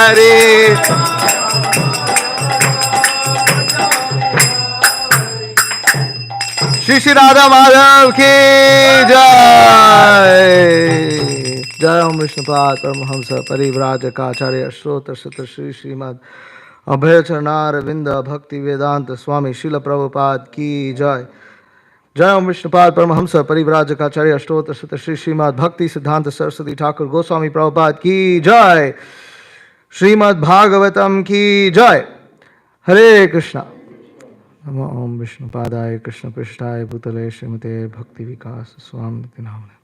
श्री श्री राधा माधव की जय। जय ओम विष्णुपाद परमहंस परिव्राजकाचार्य श्रोत शत श्री श्रीमद अभय चरणारविंद भक्ति वेदांत स्वामी शिल प्रभुपाद की जय। जय ओम विष्णुपाद परमहंस परिव्राजकाचार्य श्रोत शत श्री श्रीमद भक्ति सिद्धांत सरस्वती ठाकुर गोस्वामी प्रभुपाद की जय। श्रीमद् भागवतम की जय। हरे कृष्णा। नमो ओम विष्णुपादाय कृष्ण पृष्ठाय भूतले श्रीमते भक्ति विकास स्वामिनिति नामने।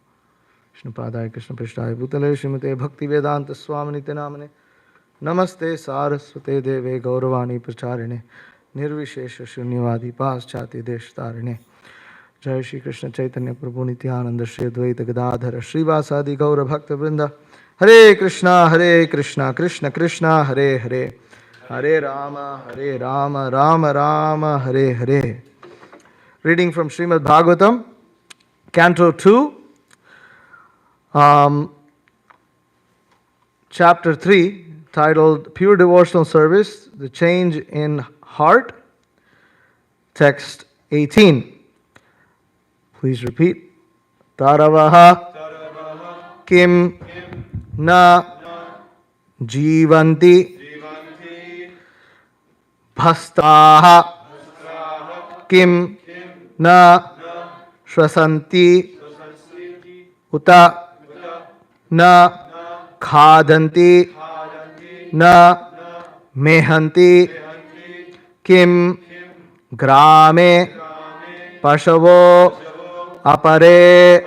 विष्णुपादाय कृष्ण पृष्ठाय भूतले श्रीमते भक्ति वेदांत स्वामिनिति नामने। नमस्ते सारस्वते देवे गौरवाणी प्रचारिणे निर्विशेष शून्यवादी पाश्चात्य देश तारिणे। जय श्री कृष्ण चैतन्य प्रभु नित्यानंद श्री अद्वैत गदाधर श्रीवासादि गौर भक्त वृंद। हरे कृष्णा कृष्ण कृष्णा हरे हरे, हरे Ram Ram Ram Hare Hare. Reading from Srimad Bhagavatam, Canto 2, Chapter 3, titled Pure Devotional Service, the Change in Heart, Text 18. Please repeat. Taravaha kim na jivanti bhastaha kim na shvasanti uta na khadanti na mehanti kim grame pashavo apare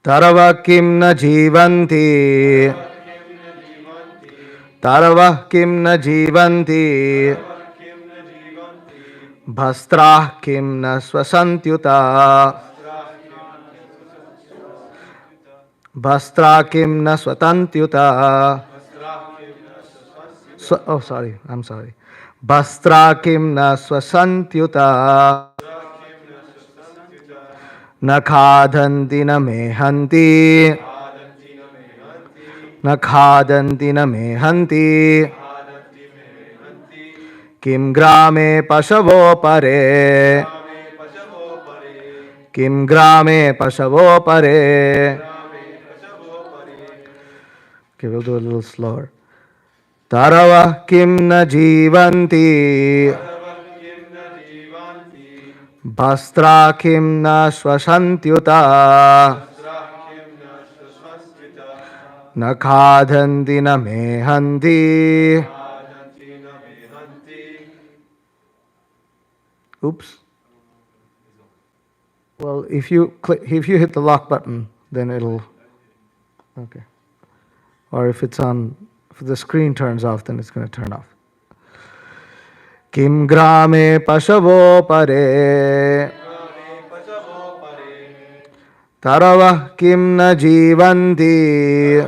tarava kim na jivanti tarava kim na jivanti bhastrah kim na swasantyuta bhastra kim na swatantyuta Bastra kim na swasantyuta na khadanti na mehanti na khadanti na mehanti kim grame pashavo pare kim grame pashavo pare. Okay, we'll do a little slower. Tarava kim na jivanti Bastra kim na swasantyuta na khadanti na mehanti. Oops. Well, if you hit the lock button, then it'll, okay. Or if the screen turns off, then it's going to turn off. Kim grame pashavo pare tarava kim na jivanti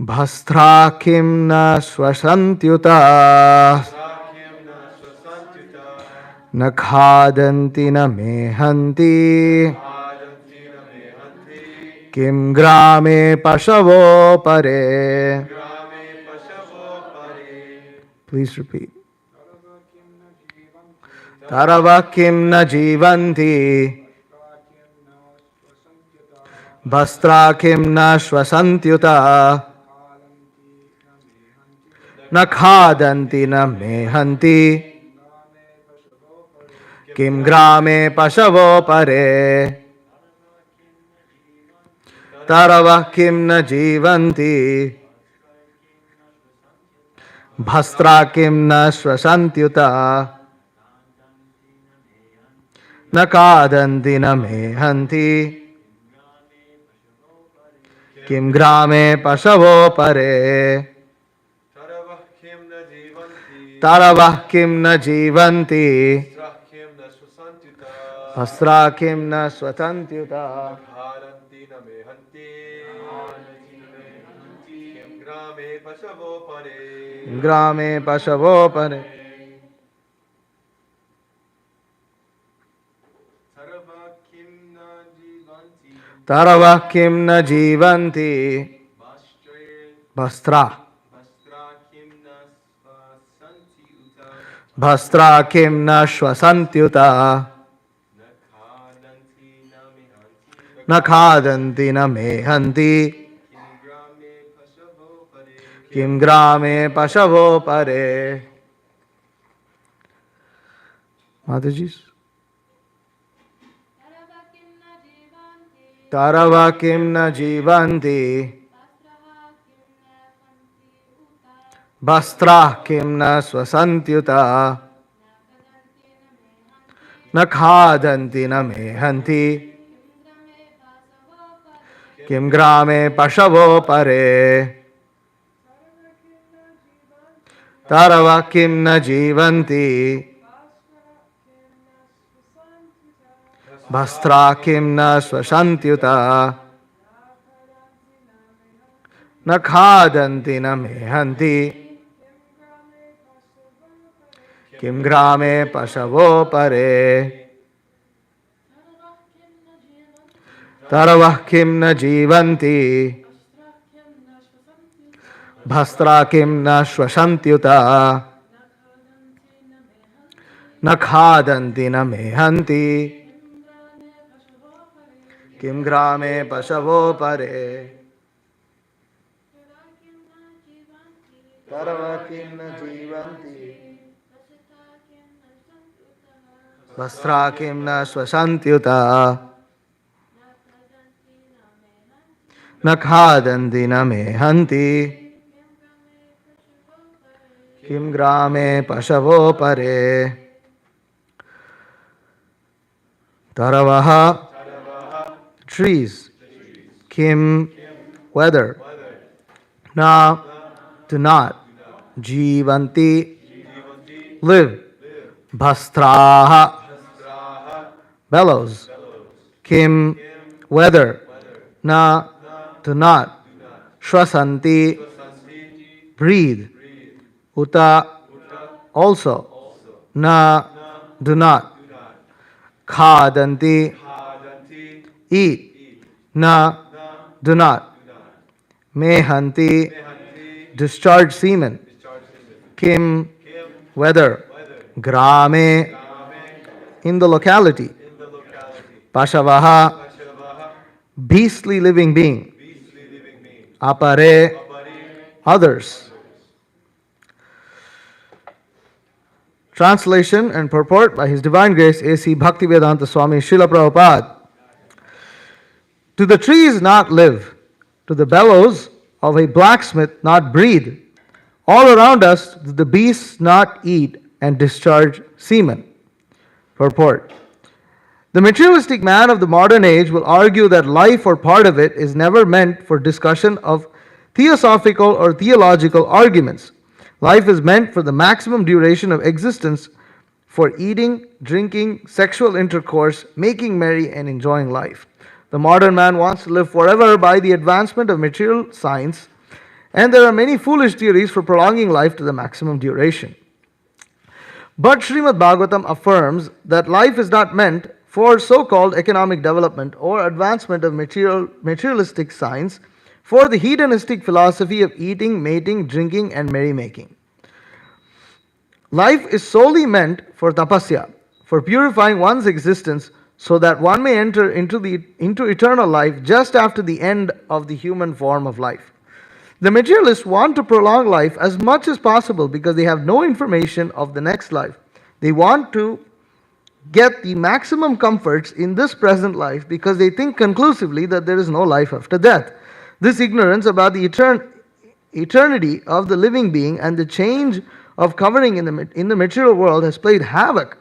bhastra kim na swasantyuta na khadanti na mehanti kim grame pashavo pare. Please repeat. Tarava kim na jivanti Bastra kim na swasantyuta na khadanti na mehanti kim grame pashavo pare. Tarava kim na jivanti Bhastra kim na swasantyuta na khadanti na mehanti kim grame pashavo pare. Tarava kim na jivanti Bhastra kim na swasantyuta grame pashavo pare. Tarava kim na jivanti. Bastra. Bastra kim na shvasantyuta. Na khadanti na mehanti. Kim grame pashavo pare. Mataji's. Tarava kim na jivanti. Bastra kim na swasantyuta. Na khadanti na mehanti. Kim grame pashavo pare. Tarava kim na jivanti. Bastra kim na swasantyuta. Na khadanti na mehanti. Kim grame pashavo pare. Taravah kim na jivanti. Bastra kim na shvasantyuta. Na khadanti na mehanti. Kim grame pashavo pare. Tarava kim na jivanti. Bastra kim na swasantyuta. Na khadanti na mehanti. Kim grame pashavo pare. Taravaha, trees. Kim, weather. Na, do not. Jivanti, live. Bhastraha, bellows. Kim, weather. Na, do not. Shvasanti, breathe. Uta, also. Na, do not. Khadanti, eat. Na, do not. Mehanti, discharge semen. Kim, weather. Grame, in the locality. Pashavaha, beastly living being. Apare, others. Translation and purport by His Divine Grace A.C. Bhaktivedanta Swami Srila Prabhupada. Do the trees not live? Do the bellows of a blacksmith not breathe? All around us do the beasts not eat and discharge semen? Purport. The materialistic man of the modern age will argue that life or part of it is never meant for discussion of theosophical or theological arguments. Life is meant for the maximum duration of existence, for eating, drinking, sexual intercourse, making merry, and enjoying life. The modern man wants to live forever by the advancement of material science, and there are many foolish theories for prolonging life to the maximum duration. But Srimad Bhagavatam affirms that life is not meant for so-called economic development or advancement of materialistic science, for the hedonistic philosophy of eating, mating, drinking, and merrymaking. Life is solely meant for tapasya, for purifying one's existence so that one may enter into eternal life just after the end of the human form of life. The materialists want to prolong life as much as possible because they have no information of the next life. They want to get the maximum comforts in this present life because they think conclusively that there is no life after death. This ignorance about the eternity of the living being and the change of covering in the material world has played havoc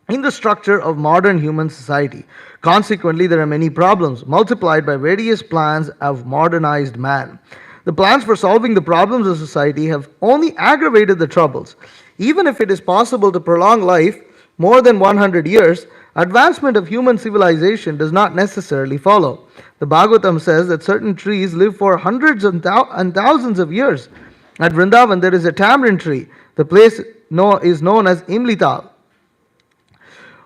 in the structure of modern human society. Consequently, there are many problems multiplied by various plans of modernized man. The plans for solving the problems of society have only aggravated the troubles. Even if it is possible to prolong life more than 100 years, advancement of human civilization does not necessarily follow. The Bhagavatam says that certain trees live for hundreds and thousands of years. At Vrindavan, there is a tamarind tree. The place is known as Imlital,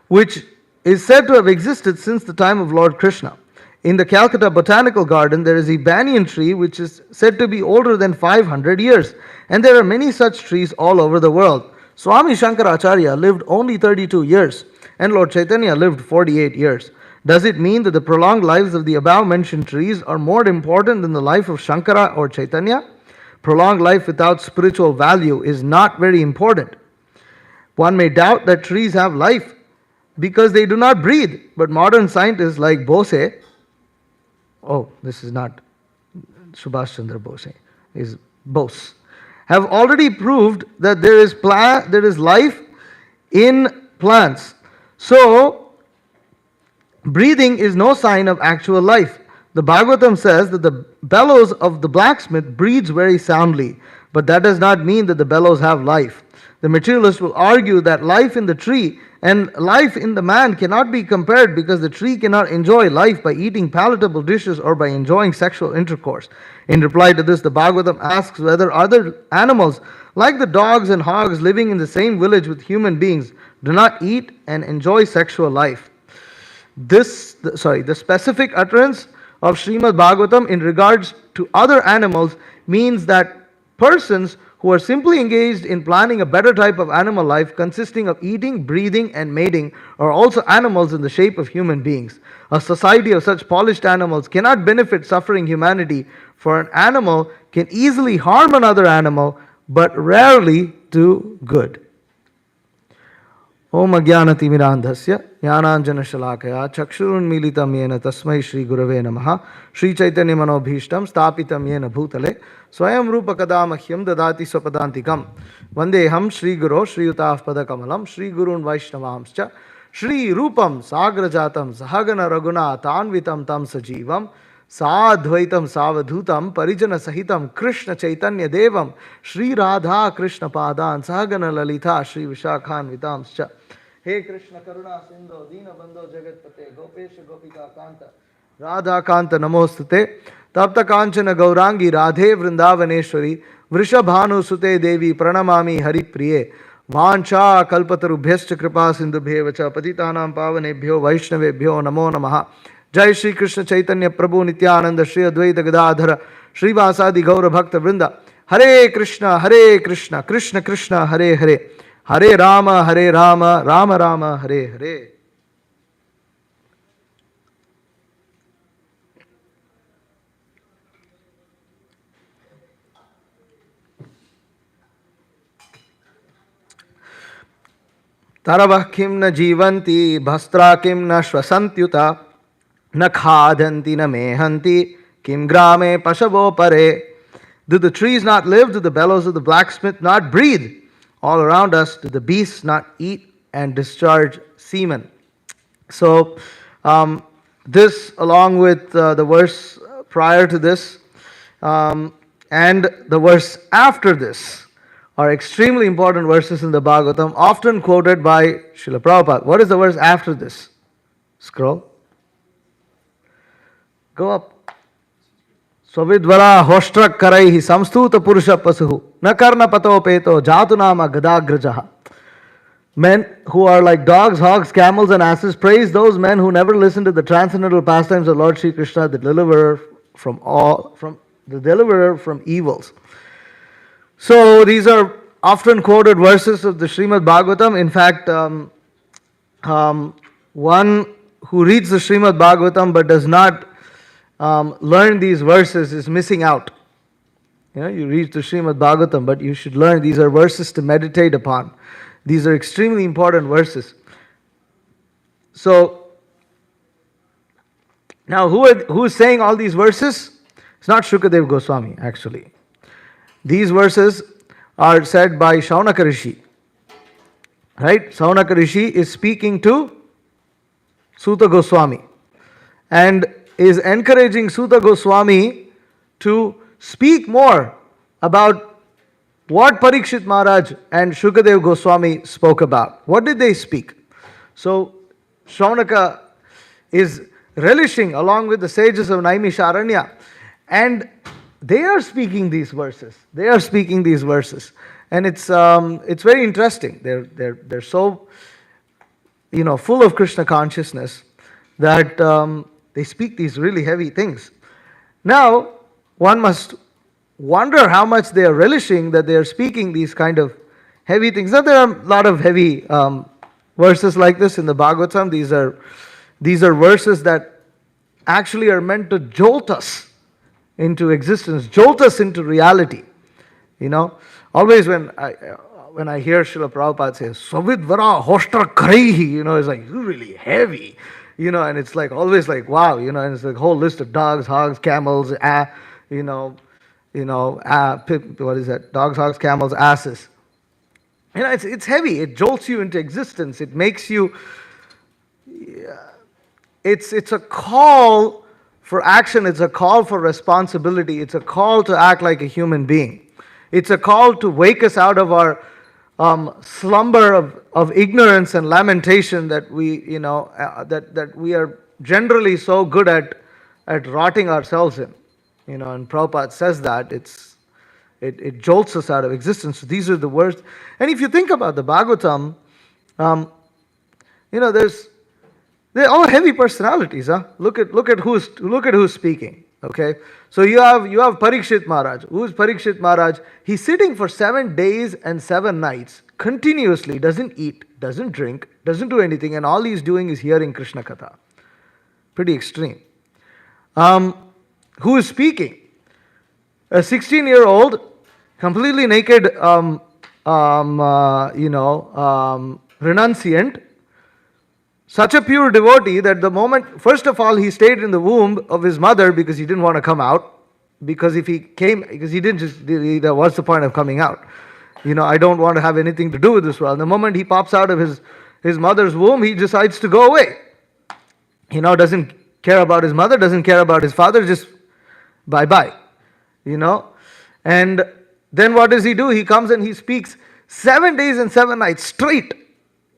which is said to have existed since the time of Lord Krishna. In the Calcutta Botanical Garden, there is a banyan tree which is said to be older than 500 years, and there are many such trees all over the world. Swami Shankaracharya lived only 32 years, and Lord Chaitanya lived 48 years. Does it mean that the prolonged lives of the above mentioned trees are more important than the life of Shankara or Chaitanya? Prolonged life without spiritual value is not very important. One may doubt that trees have life because they do not breathe, but modern scientists like Bose, this is not Subhash Chandra Bose, is Bose, have already proved that there is life in plants. So, breathing is no sign of actual life. The Bhagavatam says that the bellows of the blacksmith breathes very soundly, but that does not mean that the bellows have life. The materialist will argue that life in the tree and life in the man cannot be compared because the tree cannot enjoy life by eating palatable dishes or by enjoying sexual intercourse. In reply to this, the Bhagavatam asks whether other animals, like the dogs and hogs living in the same village with human beings, do not eat and enjoy sexual life. The specific utterance of Srimad Bhagavatam in regards to other animals means that persons who are simply engaged in planning a better type of animal life consisting of eating, breathing, and mating are also animals in the shape of human beings. A society of such polished animals cannot benefit suffering humanity, for an animal can easily harm another animal but rarely do good. Om Ajnanatimirandhasya Jnananjanashalakaya Chakshurunmilitam Yena Tasmai Shri Gurave Namaha Shri Chaitanya Manobhishtam Stapitam Yena Bhutale Swayam Rupa Kadamahyam Dadati Swapadantikam Vandeham Shri Guru Shri Utaf Padakamalam Shri Gurun Vaishnavamscha Shri Rupam Sagrajatam Sahagana Raguna Tanvitam Tam Sajivam Sadvaitam Savadhutam Parijana Sahitam Krishna Chaitanya Devam Shri Radha Krishna Padan Sahagana Lalita Shri Vishakhan Vitamscha He Krishna Karuna Sindho Dina Bandho Jagatpate Gopesha Gopika Kanta Radha Kanta Namostate Tapta Kanchana Gaurangi Radhe Vrindavaneshwari Vrishabhanu Sute Devi Pranamami Hari Priye Vancha Kalpatarubhyascha Kripa Sindhubhyevacha Patitanam Pavanebhyo Vaishnavebhyo Namo Namaha Jai Shri Krishna Chaitanya Prabhu Nityananda Shri Advaita Gadadhara Shri Vasadi Gaura Bhakta Vrinda Hare Krishna Krishna Krishna Hare Hare Hare Rama Rama Rama Hare Hare. Taravah kim na jivanti bhastra kim na shvasantyuta na khadanti na mehanti kim grame pashavo pare. Do the trees not live? Do the bellows of the blacksmith not breathe? All around us, do the beasts not eat and discharge semen? So, this along with the verse prior to this and the verse after this are extremely important verses in the Bhagavatam, often quoted by Srila Prabhupada. What is the verse after this? Scroll. Go up. Swavidvara hoštrak karaihi samstuta purusha pasuhu nakarna pato peto jatunama gadagrajaha. Men who are like dogs, hogs, camels, and asses praise those men who never listen to the transcendental pastimes of Lord Sri Krishna, the deliverer from evils. So these are often quoted verses of the Srimad Bhagavatam. In fact, one who reads the Srimad Bhagavatam but does not learn these verses is missing out. You read the Srimad Bhagavatam, but you should learn these are verses to meditate upon. These are extremely important verses. So, now who is saying all these verses? It's not Shukadev Goswami, actually. These verses are said by Shaunaka Rishi. Right? Shaunaka Rishi is speaking to Suta Goswami and is encouraging Suta Goswami to speak more about what Parikshit Maharaj and Shukadev Goswami spoke about. What did they speak? So Shaunaka is relishing along with the sages of Naimisharanya, and they are speaking these verses. And it's very interesting. They're so full of Krishna consciousness that They speak these really heavy things. Now, one must wonder how much they are relishing that they are speaking these kind of heavy things. Now, there are a lot of heavy verses like this in the Bhagavatam. These are verses that actually are meant to jolt us into existence, jolt us into reality. You know, always when I hear Srila Prabhupada say, Savidvara Hoshtra Karihi, you know, it's like really heavy, you know, and it's like always like, wow, you know, and it's like a whole list of dogs, hogs, camels, what is that? Dogs, hogs, camels, asses. You know, it's heavy. It jolts you into existence. It makes you, it's a call for action. It's a call for responsibility. It's a call to act like a human being. It's a call to wake us out of our slumber of ignorance and lamentation that we, you know, that we are generally so good at rotting ourselves in. You know, and Prabhupada says that it jolts us out of existence. So these are the words. And if you think about the Bhagavatam, you know, they're all heavy personalities. Huh? Look at who's speaking. Okay, so you have Parikshit Maharaj. Who is Parikshit Maharaj? He's sitting for 7 days and 7 nights continuously, doesn't eat, doesn't drink, doesn't do anything, and all he's doing is hearing Krishna Katha. Pretty extreme. Who is speaking? A 16-year-old, completely naked, renunciant. Such a pure devotee that the moment, first of all, he stayed in the womb of his mother because he didn't want to come out. Because if he came, because he didn't just, what's the point of coming out? You know, I don't want to have anything to do with this world. The moment he pops out of his mother's womb, he decides to go away. You know, doesn't care about his mother, doesn't care about his father, just bye-bye. You know? And then what does he do? He comes and he speaks 7 days and 7 nights straight.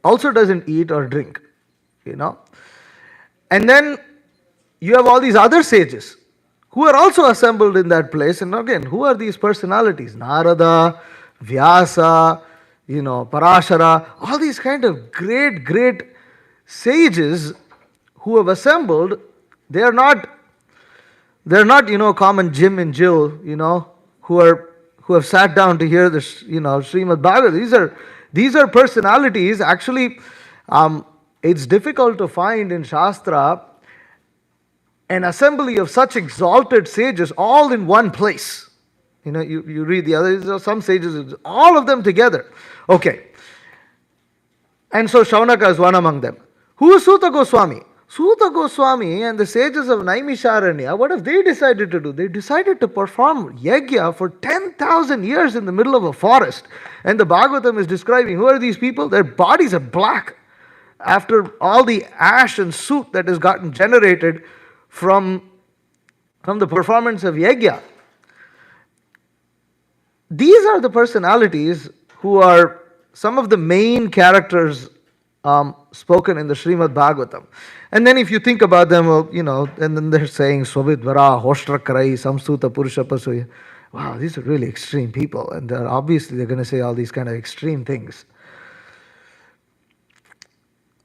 Also doesn't eat or drink. You know, and then you have all these other sages who are also assembled in that place. And again, who are these personalities? Narada, Vyasa, you know, Parashara, all these kind of great sages who have assembled. They're not, you know, common Jim and Jill, you know, who have sat down to hear this, you know, Srimad Bhagavatam. These are personalities. Actually, it's difficult to find in Shastra an assembly of such exalted sages all in one place. You know, you read the others, some sages, all of them together. Okay. And so Shaunaka is one among them. Who is Suta Goswami? Suta Goswami and the sages of Naimisharanya, what have they decided to do? They decided to perform yajna for 10,000 years in the middle of a forest. And the Bhagavatam is describing, who are these people? Their bodies are black after all the ash and soot that has gotten generated from the performance of yajna. These are the personalities who are some of the main characters spoken in the Srimad Bhagavatam. And then if you think about them, well, you know, and then they're saying Swavidvara, Hoshtrakarai, Samsuta Purusha Pasuya. Wow, these are really extreme people. And obviously they're going to say all these kind of extreme things.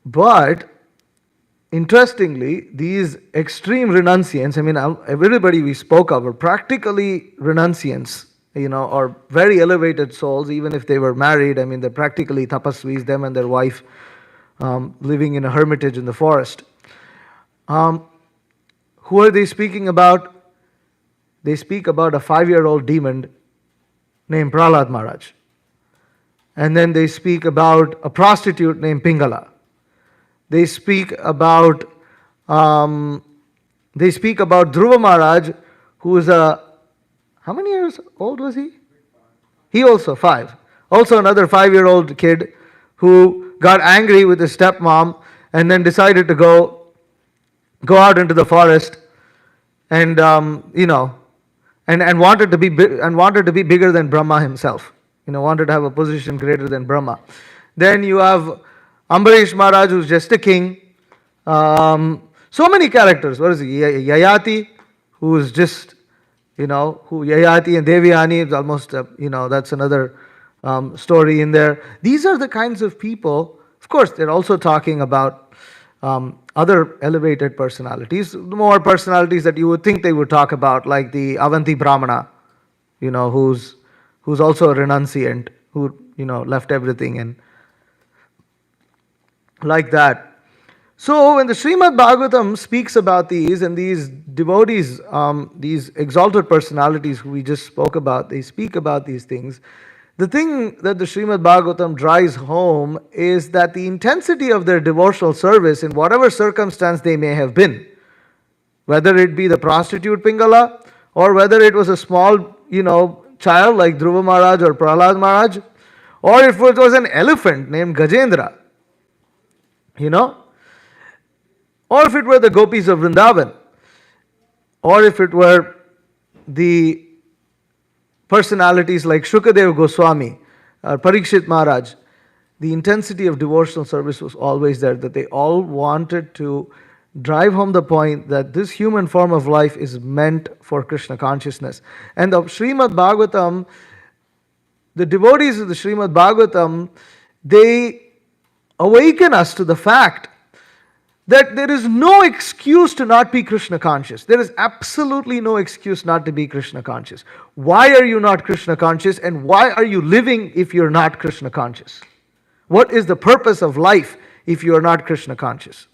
But interestingly, these extreme renunciants, I mean, everybody we spoke of are practically renunciants, you know, or very elevated souls, even if they were married. I mean, they're practically tapasvis, them and their wife, living in a hermitage in the forest. Who are they speaking about? They speak about a 5-year-old demon named Prahlad Maharaj. And then they speak about a prostitute named Pingala. They speak about Dhruva Maharaj, who is how many years old was he? He also 5. Also another 5-year-old kid who got angry with his stepmom and then decided to go out into the forest and you know, and wanted to be bigger than Brahma himself. You know, wanted to have a position greater than Brahma. Then you have Ambarish Maharaj, who's just a king. So many characters. What is he? Yayati, who is just, you know, who Yayati and Devyani is almost, you know, that's another story in there. These are the kinds of people. Of course, they're also talking about other elevated personalities, more personalities that you would think they would talk about, like the Avanti Brahmana, who's also a renunciant, who left everything and like that. So when the Srimad Bhagavatam speaks about these and these devotees, these exalted personalities who we just spoke about, they speak about these things. The thing that the Srimad Bhagavatam drives home is that the intensity of their devotional service, in whatever circumstance they may have been, whether it be the prostitute Pingala, or whether it was a small, child like Dhruva Maharaj or Prahlad Maharaj, or if it was an elephant named Gajendra, or if it were the gopis of Vrindavan, or if it were the personalities like Shukadev Goswami, Parikshit Maharaj, the intensity of devotional service was always there, that they all wanted to drive home the point that this human form of life is meant for Krishna consciousness. And the Srimad Bhagavatam, the devotees of the Srimad Bhagavatam, they awaken us to the fact that there is no excuse to not be Krishna conscious. There is absolutely no excuse not to be Krishna conscious. Why are you not Krishna conscious, and why are you living if you're not Krishna conscious? What is the purpose of life if you are not Krishna conscious?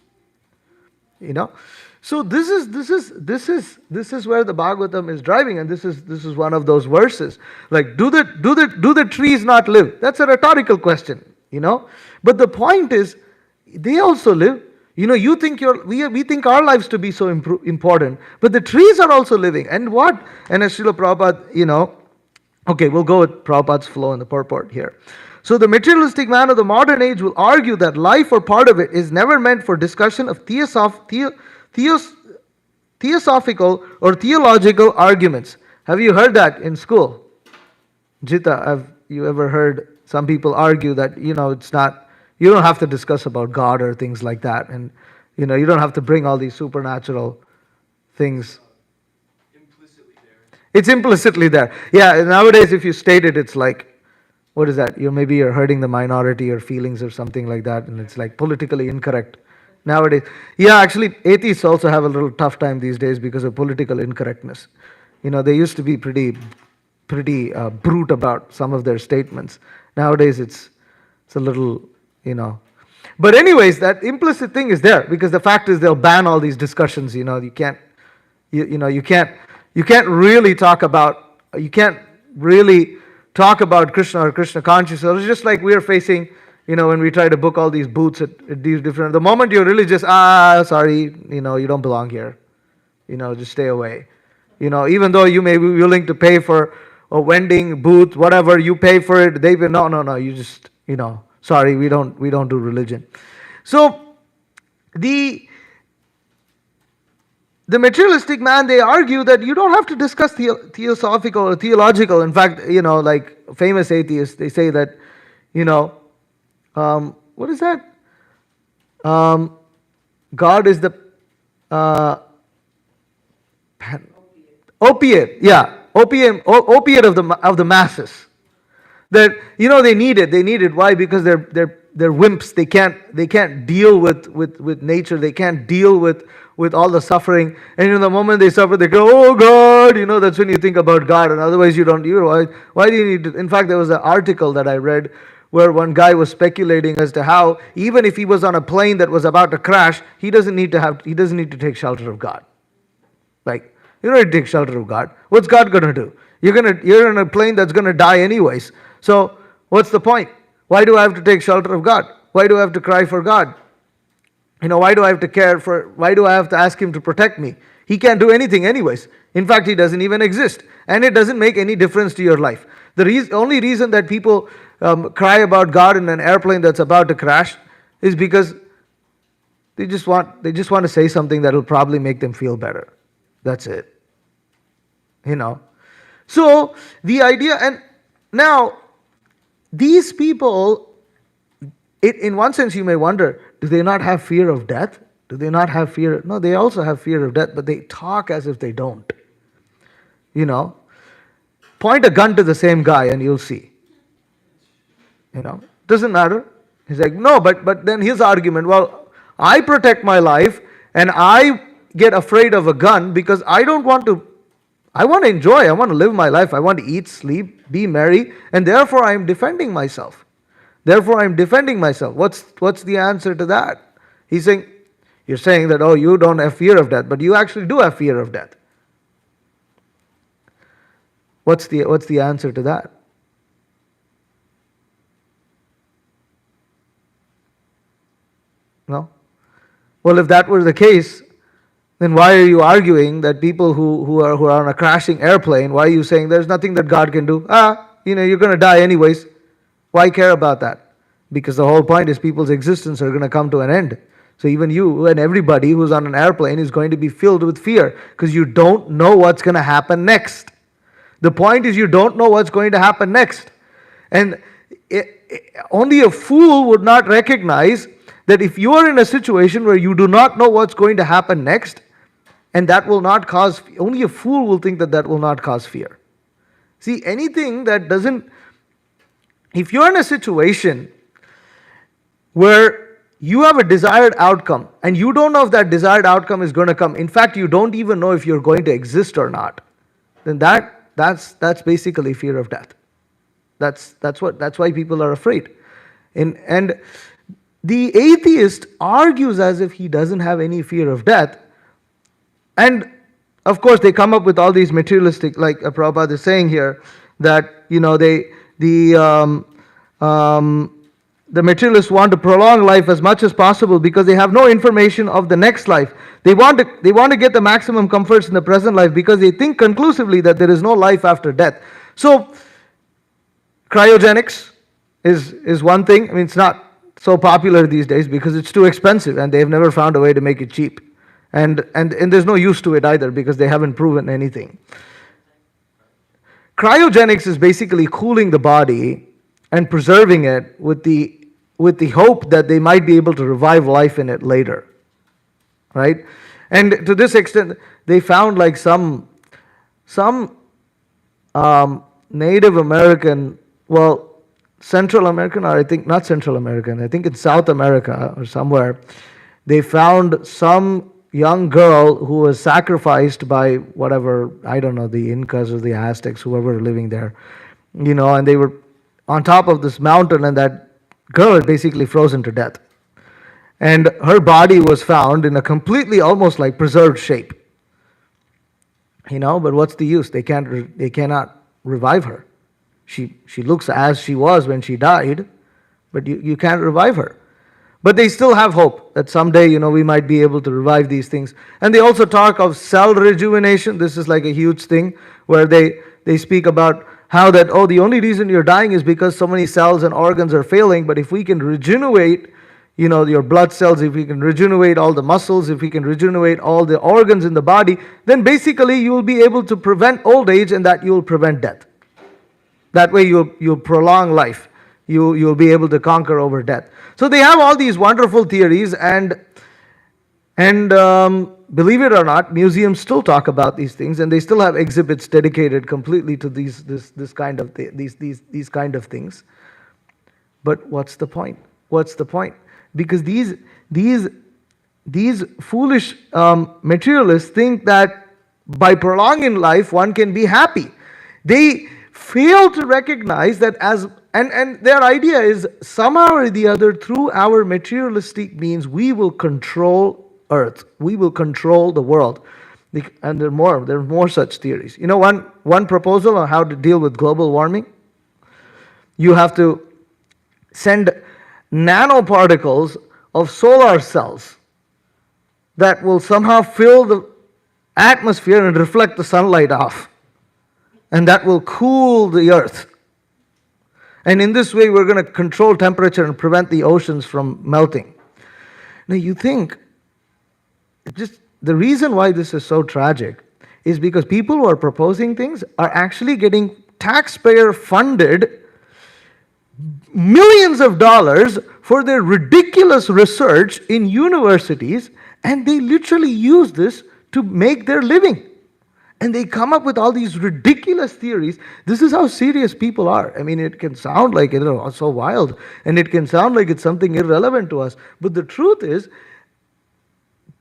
So this is where the Bhagavatam is driving, and this is one of those verses. Like, do the trees not live? That's a rhetorical question, But the point is, they also live. You think we think our lives to be so important, but the trees are also living. And what? And as Srila Prabhupada, okay, we'll go with Prabhupada's flow in the purport here. So the materialistic man of the modern age will argue that life or part of it is never meant for discussion of theosophical or theological arguments. Have you heard that in school? Jita, have you ever heard some people argue that, it's not, you don't have to discuss about God or things like that, and you don't have to bring all these supernatural things. Implicitly there. It's implicitly there. Yeah, nowadays if you state it, it's like, what is that? Maybe you're hurting the minority or feelings or something like that, and it's like politically incorrect nowadays. Yeah, actually atheists also have a little tough time these days because of political incorrectness. They used to be pretty brute about some of their statements. Nowadays it's a little, But anyways, that implicit thing is there, because the fact is they'll ban all these discussions. You can't really talk about Krishna or Krishna consciousness. It's just like we're facing, when we try to book all these booths at these different. The moment you're religious, sorry, you don't belong here. Just stay away. Even though you may be willing to pay for a vending booth, whatever, you pay for it. They will no. You just sorry, we don't do religion. So the materialistic man, they argue that you don't have to discuss theosophical or theological. In fact, like famous atheists, they say that, what is that? God is the opiate. Yeah, opiate of the masses. That they need it. They need it. Why? Because they're wimps. They can't deal with nature. They can't deal with all the suffering. And the moment they suffer, they go, oh God. That's when you think about God. And otherwise you don't. Why do you need to? In fact, there was an article that I read where one guy was speculating as to how even if he was on a plane that was about to crash, he doesn't need to take shelter of God. Like, you don't need to take shelter of God. What's God gonna do? You're in a plane that's gonna die anyways. So what's the point? Why do I have to take shelter of God? Why do I have to cry for God? Why do I have to why do I have to ask Him to protect me? He can't do anything anyways. In fact, He doesn't even exist. And it doesn't make any difference to your life. The only reason that people cry about God in an airplane that's about to crash is because they just want to say something that will probably make them feel better. That's it. So the idea, and now these people, in one sense you may wonder, do they not have fear of death? Do they not have fear? No, they also have fear of death, but they talk as if they don't. Point a gun to the same guy and you'll see. Doesn't matter. He's like, no, but then his argument, well, I protect my life and I get afraid of a gun because I don't want to. I want to enjoy, I want to live my life, I want to eat, sleep, be merry, and therefore I am defending myself. Therefore I am defending myself. What's the answer to that? He's saying, you're saying that, oh, you don't have fear of death, but you actually do have fear of death. What's the answer to that? No? Well, if that were the case, then why are you arguing that people who are on a crashing airplane, why are you saying there's nothing that God can do? You're going to die anyways. Why care about that? Because the whole point is people's existence are going to come to an end. So even you and everybody who's on an airplane is going to be filled with fear because you don't know what's going to happen next. The point is you don't know what's going to happen next. And only a fool would not recognize that if you are in a situation where you do not know what's going to happen next, and that will not cause, only a fool will think that that will not cause fear. See, anything that doesn't, if you're in a situation where you have a desired outcome and you don't know if that desired outcome is going to come, in fact, you don't even know if you're going to exist or not, then that's basically fear of death. That's why people are afraid. And the atheist argues as if he doesn't have any fear of death. And of course, they come up with all these materialistic, like Prabhupada is saying here, that the materialists want to prolong life as much as possible because they have no information of the next life. They want to get the maximum comforts in the present life because they think conclusively that there is no life after death. So, cryogenics is one thing. I mean, it's not so popular these days because it's too expensive and they've never found a way to make it cheap. And there's no use to it either because they haven't proven anything. Cryogenics is basically cooling the body and preserving it with the hope that they might be able to revive life in it later. Right? And to this extent, they found like some Native American, well, Central American, or I think not Central American, I think it's South America or somewhere, they found some young girl who was sacrificed by whatever, I don't know, the Incas or the Aztecs, whoever were living there, and they were on top of this mountain, and that girl had basically frozen to death. And her body was found in a completely, almost like preserved shape. But what's the use? They cannot revive her. She looks as she was when she died, but you can't revive her. But they still have hope that someday, we might be able to revive these things. And they also talk of cell rejuvenation. This is like a huge thing where they speak about how that, the only reason you're dying is because so many cells and organs are failing. But if we can regenerate, your blood cells, if we can regenerate all the muscles, if we can regenerate all the organs in the body, then basically you will be able to prevent old age and that you will prevent death. That way you'll prolong life. You'll be able to conquer over death. So they have all these wonderful theories, and believe it or not, museums still talk about these things, and they still have exhibits dedicated completely to these kind of things. But what's the point? What's the point? Because these foolish materialists think that by prolonging life one can be happy. They fail to recognize that and their idea is somehow or the other, through our materialistic means, we will control earth. We will control the world. And there are more such theories. One proposal on how to deal with global warming, you have to send nanoparticles of solar cells that will somehow fill the atmosphere and reflect the sunlight off. And that will cool the earth. And in this way, we're going to control temperature and prevent the oceans from melting. Now, you think, just the reason why this is so tragic is because people who are proposing things are actually getting taxpayer-funded millions of dollars for their ridiculous research in universities, and they literally use this to make their living. And they come up with all these ridiculous theories. This is how serious people are. I mean, it can sound like it's so wild, and it can sound like it's something irrelevant to us. But the truth is,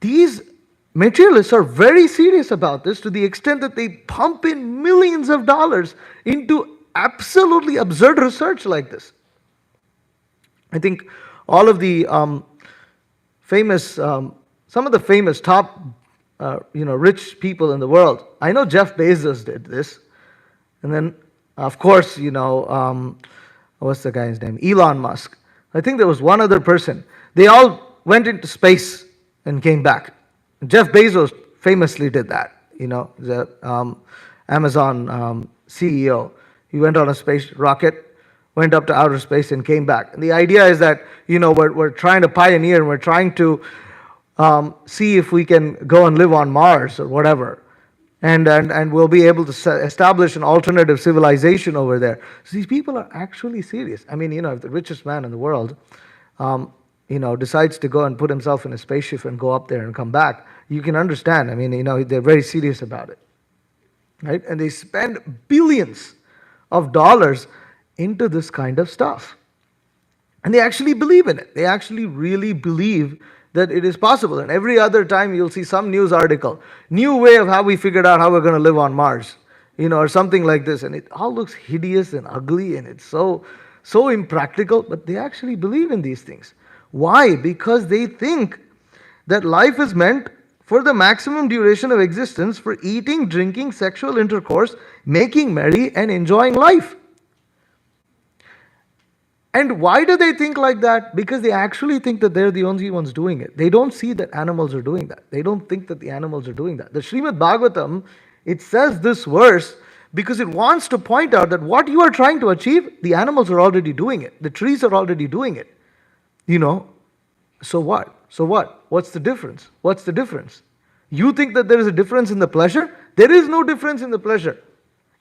these materialists are very serious about this to the extent that they pump in millions of dollars into absolutely absurd research like this. I think all of the famous, some of the famous top, rich people in the world. I know Jeff Bezos did this, and then, of course, what's the guy's name? Elon Musk. I think there was one other person. They all went into space and came back. Jeff Bezos famously did that. The Amazon CEO. He went on a space rocket, went up to outer space, and came back. And the idea is that we're trying to pioneer, and we're trying to see if we can go and live on Mars or whatever, and we'll be able to establish an alternative civilization over there. So these people are actually serious. I mean, if the richest man in the world, decides to go and put himself in a spaceship and go up there and come back, you can understand. I mean, they're very serious about it, right? And they spend billions of dollars into this kind of stuff. And they actually believe in it. They actually really believe that it is possible. And every other time you'll see some news article, new way of how we figured out how we're going to live on Mars, or something like this. And it all looks hideous and ugly, and it's so impractical, but they actually believe in these things. Why? Because they think that life is meant for the maximum duration of existence, for eating, drinking, sexual intercourse, making merry, and enjoying life. And why do they think like that? Because they actually think that they're the only ones doing it. They don't see that animals are doing that. They don't think that the animals are doing that. The Srimad Bhagavatam, it says this verse because it wants to point out that what you are trying to achieve, the animals are already doing it. The trees are already doing it. So what? So what? What's the difference? What's the difference? You think that there is a difference in the pleasure? There is no difference in the pleasure.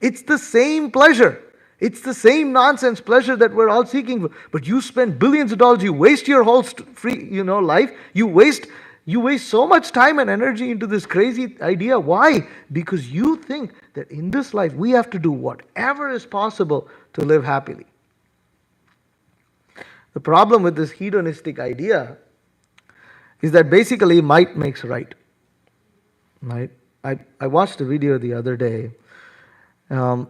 It's the same pleasure. It's the same nonsense pleasure that we're all seeking for. But you spend billions of dollars, you waste your whole life, you waste so much time and energy into this crazy idea. Why? Because you think that in this life we have to do whatever is possible to live happily. The problem with this hedonistic idea is that basically might makes right. Right? I watched a video the other day, and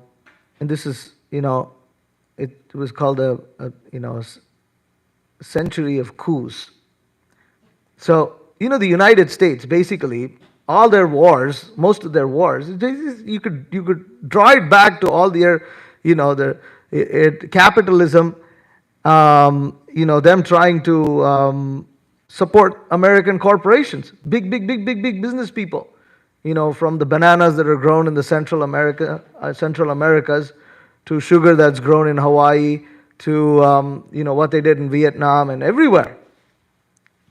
this is, it was called a century of coups. So, the United States, basically, all their wars, most of their wars, you could draw it back to all their, capitalism, them trying to support American corporations, big business people, from the bananas that are grown in the Central Americas, to sugar that's grown in Hawaii, to what they did in Vietnam and everywhere,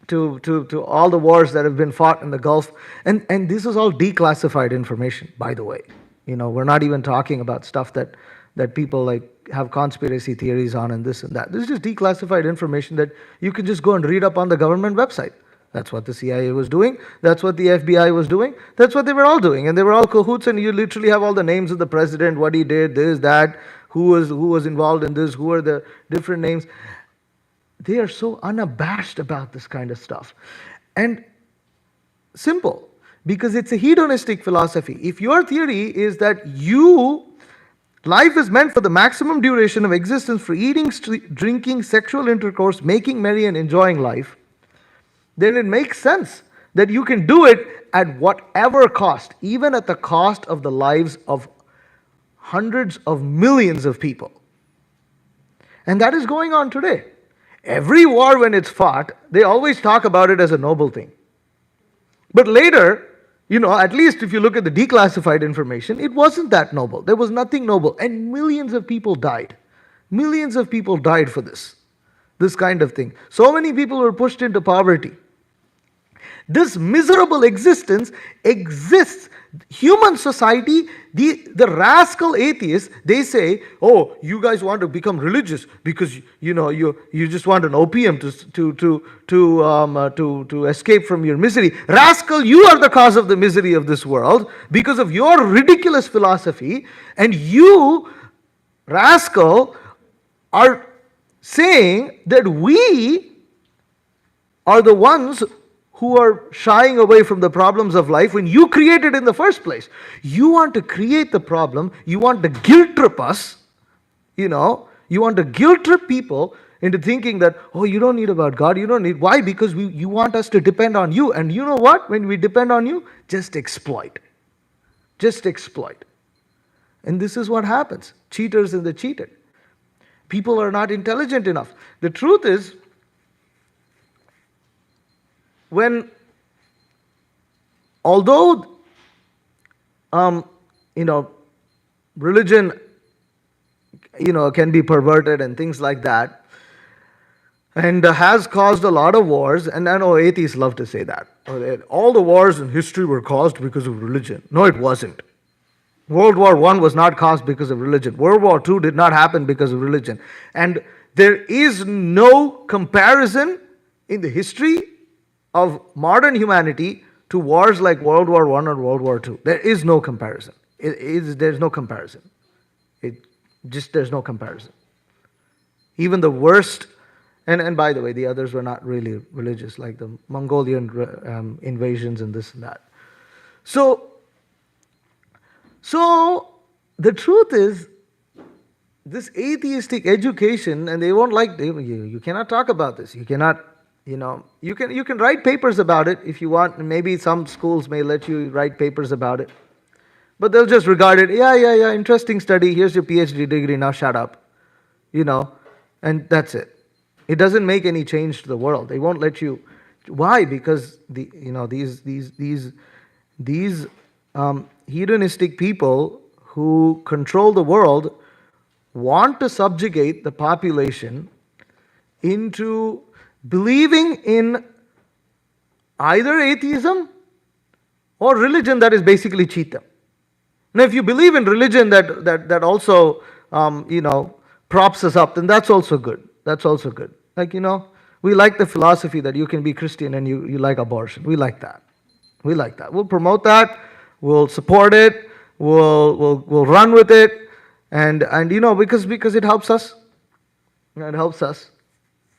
to all the wars that have been fought in the Gulf, and this is all declassified information, by the way. We're not even talking about stuff that people have conspiracy theories on and this and that. This is just declassified information that you can just go and read up on the government website. That's what the CIA was doing. That's what the FBI was doing. That's what they were all doing. And they were all cahoots, and you literally have all the names of the president, what he did, this, that, who was involved in this, who are the different names. They are so unabashed about this kind of stuff. And simple, because it's a hedonistic philosophy. If your theory is that life is meant for the maximum duration of existence, for eating, drinking, sexual intercourse, making merry, and enjoying life, then it makes sense that you can do it at whatever cost, even at the cost of the lives of hundreds of millions of people. And that is going on today. Every war, when it's fought, they always talk about it as a noble thing. But later, at least if you look at the declassified information, it wasn't that noble. There was nothing noble. And millions of people died. Millions of people died for this kind of thing. So many people were pushed into poverty. This miserable existence exists. Human society, the rascal atheists, they say, oh, you guys want to become religious because you just want an opium to escape from your misery. Rascal, you are the cause of the misery of this world because of your ridiculous philosophy, and you, rascal, are saying that we are the ones who are shying away from the problems of life when you create it in the first place. You want to create the problem, you want to guilt trip us, you want to guilt trip people into thinking that, oh, you don't need about God, you don't need. Why? Because you want us to depend on you. And you know what? When we depend on you, just exploit. Just exploit. And this is what happens. Cheaters and the cheated. People are not intelligent enough. The truth is, although religion can be perverted and things like that, and has caused a lot of wars. And I know atheists love to say that all the wars in history were caused because of religion. No, it wasn't. World War I was not caused because of religion. World War II did not happen because of religion. And there is no comparison in the history of modern humanity to wars like World War I or World War II. There is no comparison. There's no comparison. There's no comparison. Even the worst, and by the way, the others were not really religious, like the Mongolian invasions and this and that. So the truth is, this atheistic education, and they won't like, you cannot talk about this. You cannot, you can write papers about it if you want. Maybe some schools may let you write papers about it. But they'll just regard it, yeah, interesting study, here's your PhD degree, now shut up. And that's it. It doesn't make any change to the world. They won't let you. Why? Because these hedonistic people who control the world want to subjugate the population into believing in either atheism or religion that is basically cheat them. Now, if you believe in religion that also props us up, then that's also good. That's also good. Like, we like the philosophy that you can be Christian and you like abortion. We like that. We like that. We'll promote that. We'll support it. We'll run with it. And because it helps us. It helps us.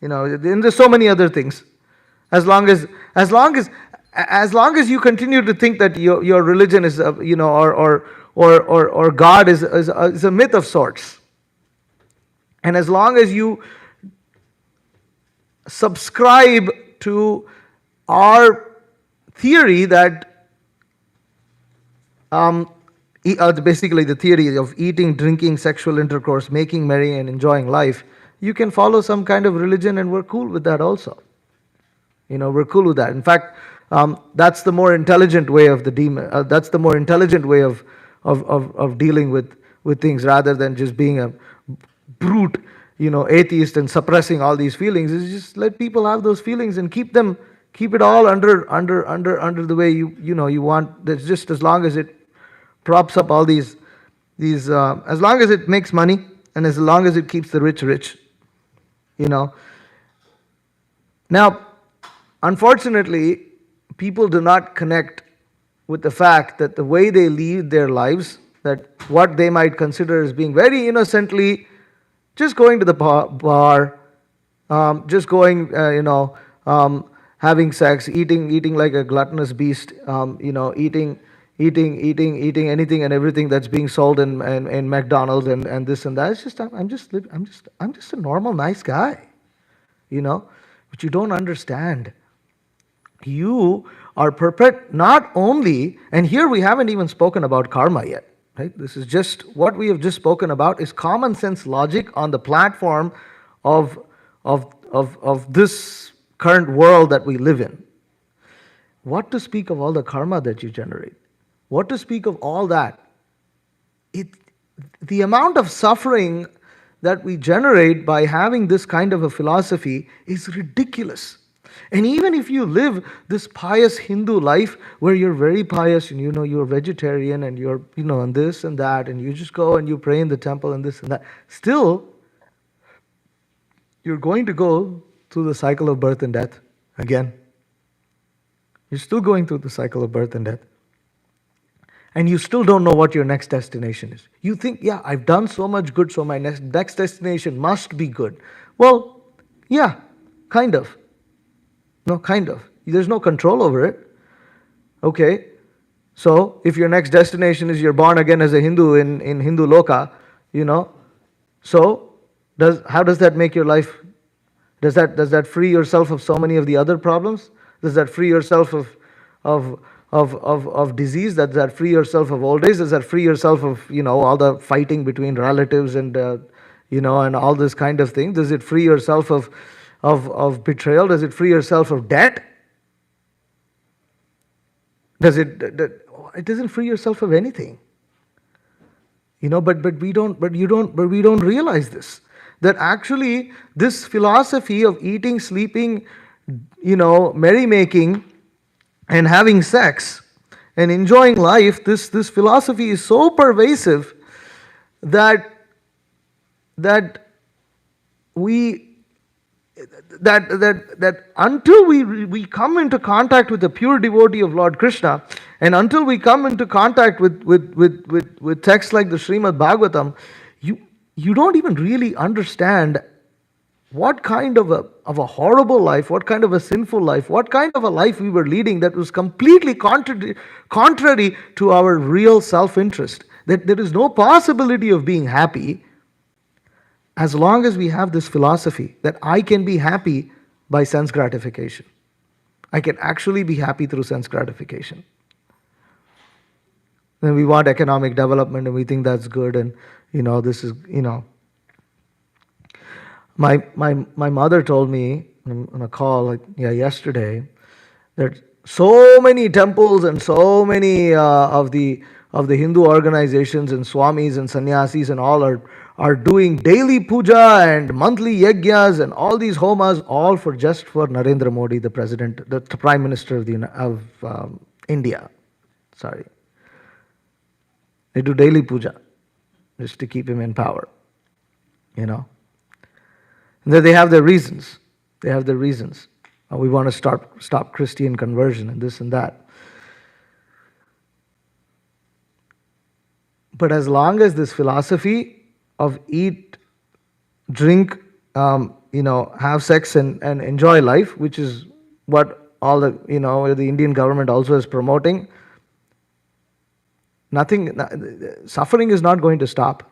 And there's so many other things. As long as you continue to think that your religion is, or God is a myth of sorts, and as long as you subscribe to our theory that basically the theory of eating, drinking, sexual intercourse, making merry, and enjoying life, you can follow some kind of religion, and we're cool with that also. We're cool with that. In fact, that's the more intelligent way of the demon. That's the more intelligent way of dealing with things, rather than just being a brute, atheist and suppressing all these feelings. Is just let people have those feelings and keep it all under the way you want. That's just as long as it props up all these as long as it makes money and as long as it keeps the rich. Now, unfortunately, people do not connect with the fact that the way they lead their lives, that what they might consider as being very innocently just going to the bar, just going, having sex, eating like a gluttonous beast, eating anything and everything that's being sold in McDonald's and this and that. It's just I'm just a normal, nice guy, but you don't understand. You are not only, and here we haven't even spoken about karma yet. Right? This is just what we have just spoken about is common sense logic on the platform of this current world that we live in. What to speak of all the karma that you generate? What to speak of all that? The amount of suffering that we generate by having this kind of a philosophy is ridiculous. And even if you live this pious Hindu life where you're very pious and you're vegetarian and you're and this and that, and you just go and you pray in the temple and this and that, still you're going to go through the cycle of birth and death again. You're still going through the cycle of birth and death. And you still don't know what your next destination is. You think, yeah, I've done so much good, so my next destination must be good. Well, yeah, kind of. No, kind of. There's no control over it. Okay, so if your next destination is you're born again as a Hindu in Hindu Loka, so how does that make your life? Does that free yourself of so many of the other problems? Does that free yourself of disease? Does that free yourself of old age? Does that free yourself of all the fighting between relatives and and all this kind of thing? Does it free yourself of betrayal? Does it free yourself of debt? It doesn't free yourself of anything. But we don't realize this. That actually this philosophy of eating, sleeping, merrymaking, and having sex and enjoying life, this philosophy is so pervasive that we that until we come into contact with the pure devotee of Lord Krishna, and until we come into contact with texts like the Srimad Bhagavatam, you don't even really understand what kind of a horrible life, what kind of a sinful life, what kind of a life we were leading that was completely contrary to our real self-interest. That there is no possibility of being happy as long as we have this philosophy that I can be happy by sense gratification. I can actually be happy through sense gratification. Then we want economic development and we think that's good, and this is my mother told me on a call yesterday that so many temples and so many of the Hindu organizations and swamis and sannyasis and all are doing daily puja and monthly yajnas and all these homas, all for Narendra Modi, the president, the prime minister of India. Sorry, they do daily puja just to keep him in power. And they have their reasons. They have their reasons. We want to stop Christian conversion and this and that. But as long as this philosophy of eat, drink, have sex and enjoy life, which is what all the Indian government also is promoting, suffering is not going to stop.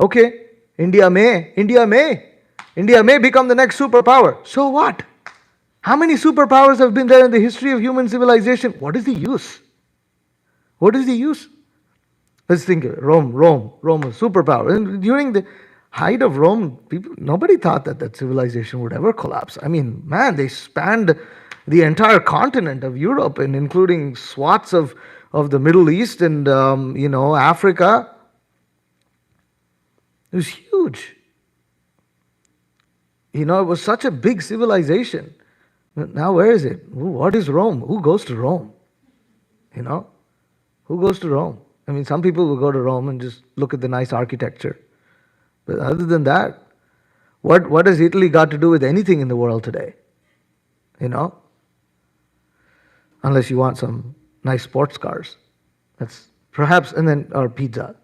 Okay, India may become the next superpower. So what? How many superpowers have been there in the history of human civilization? What is the use? What is the use? Let's think of it. Rome was superpower. And during the height of Rome, nobody thought that civilization would ever collapse. I mean, man, they spanned the entire continent of Europe, and including swaths of the Middle East and Africa. It was huge. It was such a big civilization. Now where is it? What is Rome? Who goes to Rome? Who goes to Rome? I mean, some people will go to Rome and just look at the nice architecture. But other than that, what has Italy got to do with anything in the world today? Unless you want some nice sports cars. That's perhaps, or pizza.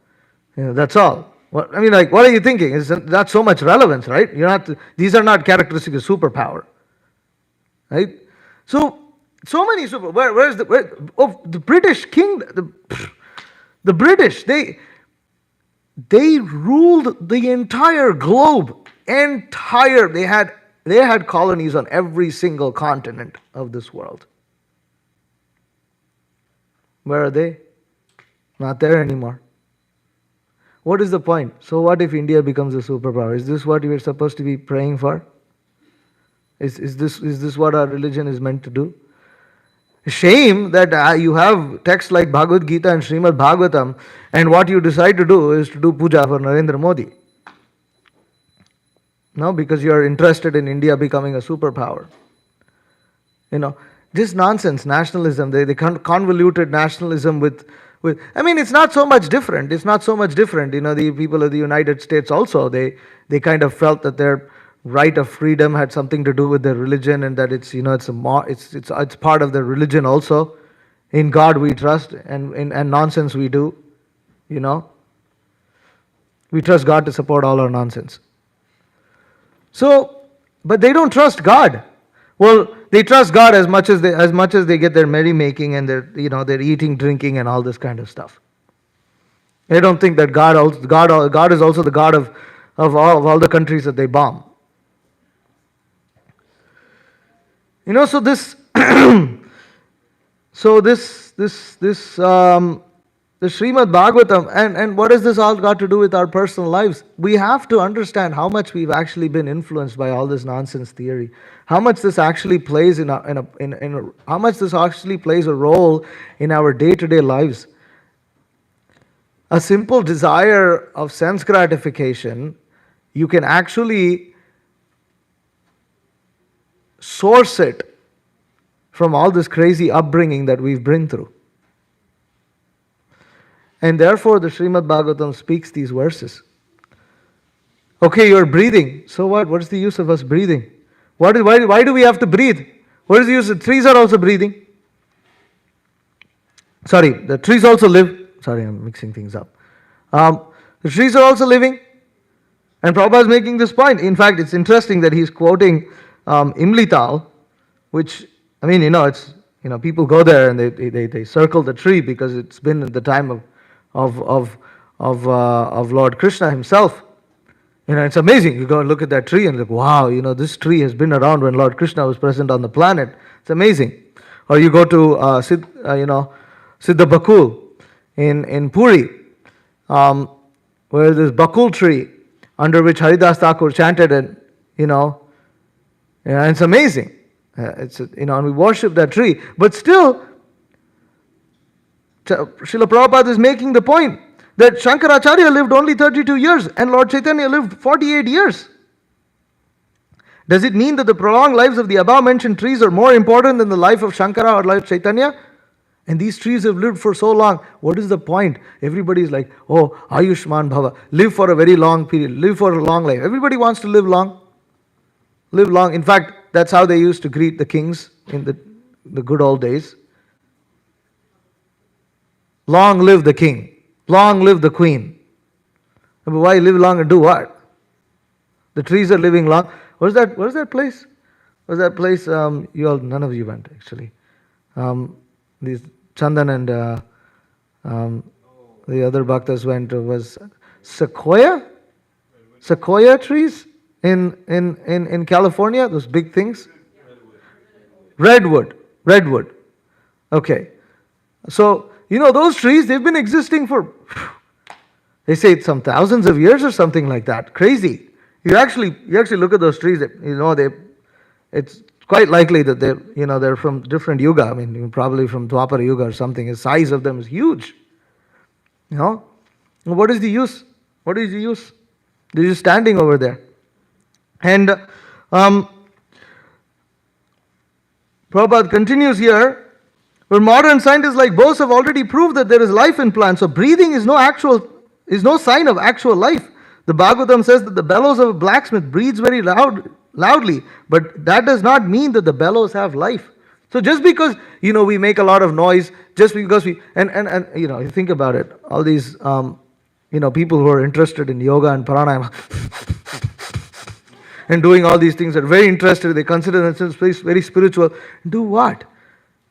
That's all. What are you thinking? It's not so much relevance, right? These are not characteristics of superpower. Right? So many where's the British king, the British, they ruled the entire globe. They had colonies on every single continent of this world. Where are they? Not there anymore. What is the point? So what if India becomes a superpower? Is this what we're supposed to be praying for? Is this what our religion is meant to do? Shame that you have texts like Bhagavad Gita and Srimad Bhagavatam, and what you decide to do is to do puja for Narendra Modi. No, because you are interested in India becoming a superpower. This nonsense, nationalism, they convoluted nationalism with it's not so much different. It's not so much different. The people of the United States also, they kind of felt that their right of freedom had something to do with their religion, and that it's part of their religion also. In God we trust, and nonsense we do. We trust God to support all our nonsense. So, but they don't trust God. Well, they trust God as much as they get their merrymaking and their eating, drinking, and all this kind of stuff. They don't think that God is also the God of all the countries that they bomb. So this so the Srimad Bhagavatam, and what has this all got to do with our personal lives? We have to understand how much we've actually been influenced by all this nonsense theory. How much this actually plays how much this actually plays a role in our day-to-day lives. A simple desire of sense gratification, you can actually source it from all this crazy upbringing that we've been through. And therefore, the Srimad Bhagavatam speaks these verses. Okay, you're breathing. So what? What is the use of us breathing? Why do we have to breathe? What is the use? The trees are also breathing. Sorry, the trees also live. Sorry, I'm mixing things up. The trees are also living. And Prabhupada is making this point. In fact, it's interesting that he's quoting Imlital, which, it's, people go there and they circle the tree because it's been at the time of Lord Krishna himself. It's amazing. You go and look at that tree and look, wow, this tree has been around when Lord Krishna was present on the planet. It's amazing. Or you go to Siddha Bakul in Puri, where this Bakul tree under which Haridas Thakur chanted, and it's amazing. And we worship that tree. But still, Srila Prabhupada is making the point that Shankaracharya lived only 32 years and Lord Chaitanya lived 48 years. Does it mean that the prolonged lives of the above mentioned trees are more important than the life of Shankara or Lord Chaitanya? And these trees have lived for so long. What is the point? Everybody is like, oh, Ayushman Bhava. Live for a very long period. Live for a long life. Everybody wants to live long. Live long. In fact, that's how they used to greet the kings in the good old days. Long live the king. Long live the queen. But why live long and do what? The trees are living long. What is that place? What is that place? None of you went actually. These Chandan and the other bhaktas went. Was sequoia trees in California? Those big things. Redwood. Okay, so those trees, they've been existing for, they say it's some thousands of years or something like that. Crazy. You actually look at those trees. It's quite likely that they're from different yuga. Probably from Dwapara Yuga or something. The size of them is huge. What is the use? What is the use? They're just standing over there. And Prabhupada continues here, where modern scientists like Bose have already proved that there is life in plants. So breathing is no sign of actual life. The Bhagavatam says that the bellows of a blacksmith breathes very loudly, but that does not mean that the bellows have life. So just because we make a lot of noise, just because we you think about it, all these people who are interested in yoga and pranayama and doing all these things are very interested. They consider themselves very spiritual. Do what?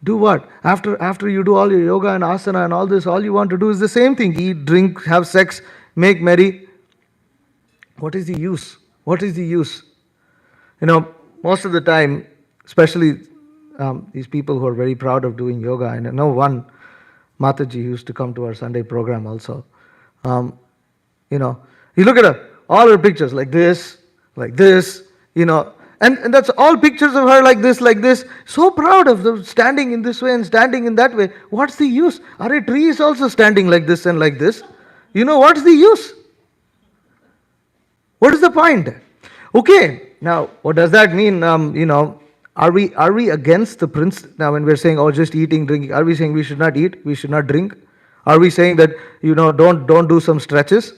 Do what? After you do all your yoga and asana and all this, all you want to do is the same thing. Eat, drink, have sex, make merry. What is the use? What is the use? Most of the time, especially these people who are very proud of doing yoga, and I know one Mataji used to come to our Sunday program also. You look at her, all her pictures like this, and that's all pictures of her like this. So proud of them standing in this way and standing in that way. What's the use? Our tree is also standing like this and like this. What's the use? What is the point? Okay, now what does that mean? Are we against the principle? Now when we're saying, just eating, drinking, are we saying we should not eat, we should not drink? Are we saying that, don't do some stretches?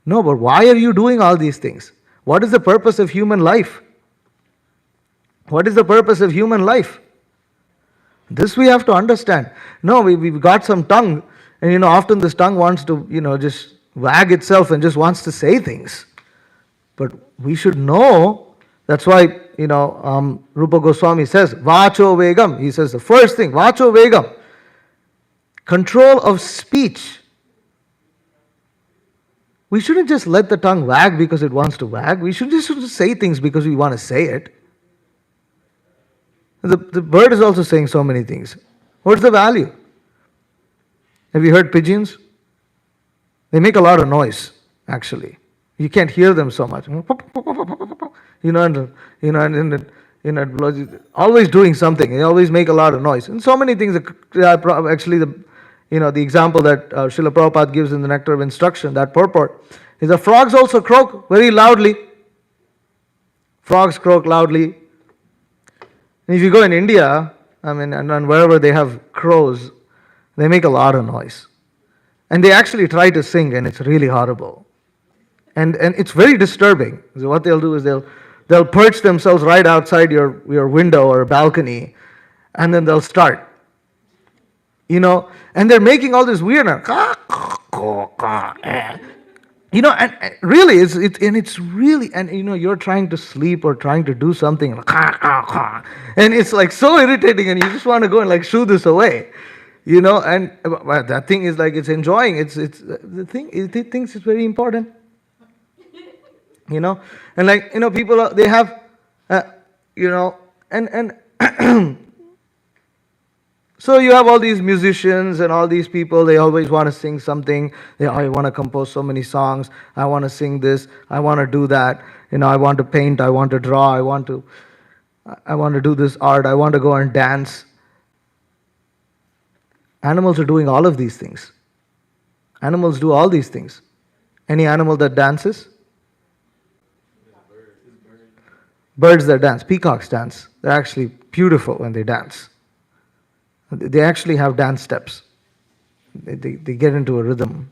No, but why are you doing all these things? What is the purpose of human life? What is the purpose of human life? This we have to understand. No, we've got some tongue, and often this tongue wants to, just wag itself and just wants to say things. But we should know, that's why Rupa Goswami says, Vacho Vegam. He says the first thing, Vacho Vegam, control of speech. We shouldn't just let the tongue wag because it wants to wag. We should just say things because we want to say it. The bird is also saying so many things. What's the value? Have you heard pigeons? They make a lot of noise, actually. You can't hear them so much. Always doing something. They always make a lot of noise. And so many things. Actually, the example that Srila Prabhupada gives in the Nectar of Instruction, that purport, is that frogs also croak very loudly. Frogs croak loudly. And if you go in India, and wherever they have crows, they make a lot of noise. And they actually try to sing, and it's really horrible. And it's very disturbing. So what they'll do is they'll perch themselves right outside your window or balcony, and then they'll start. And they're making all this weird, and really, it's really, you're trying to sleep or trying to do something, and it's like so irritating, and you just want to go and like shoo this away, and that thing is like it's enjoying. It's the thing. It thinks it's very important, and like people they have, and. So you have all these musicians and all these people, they always want to sing something. I want to compose so many songs. I want to sing this. I want to do that. I want to paint. I want to draw. I want to do this art. I want to go and dance. Animals are doing all of these things. Animals do all these things. Any animal that dances? Birds that dance. Peacocks dance. They're actually beautiful when they dance. They actually have dance steps. They get into a rhythm.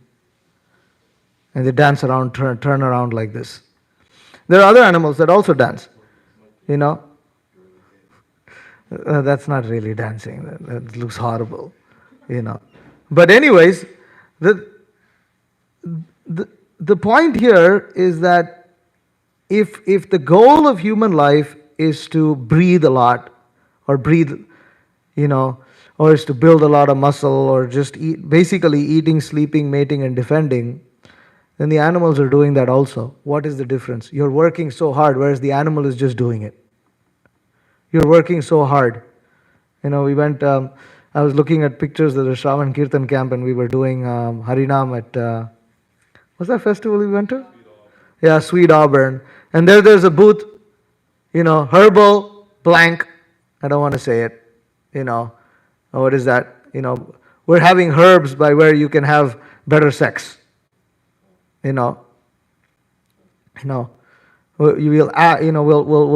And they dance around, turn around like this. There are other animals that also dance. That's not really dancing. That looks horrible. But anyways, the point here is that if the goal of human life is to breathe a lot, or breathe, or is to build a lot of muscle, or just basically eating, sleeping, mating, and defending, then the animals are doing that also. What is the difference? You're working so hard, whereas the animal is just doing it. You're working so hard. We went, I was looking at pictures of the Shravan Kirtan camp, and we were doing Harinam at, what's that festival we went to? Yeah, Sweet Auburn. And there's a booth, herbal blank. I don't want to say it, What is that? We're having herbs by where you can have better sex. We'll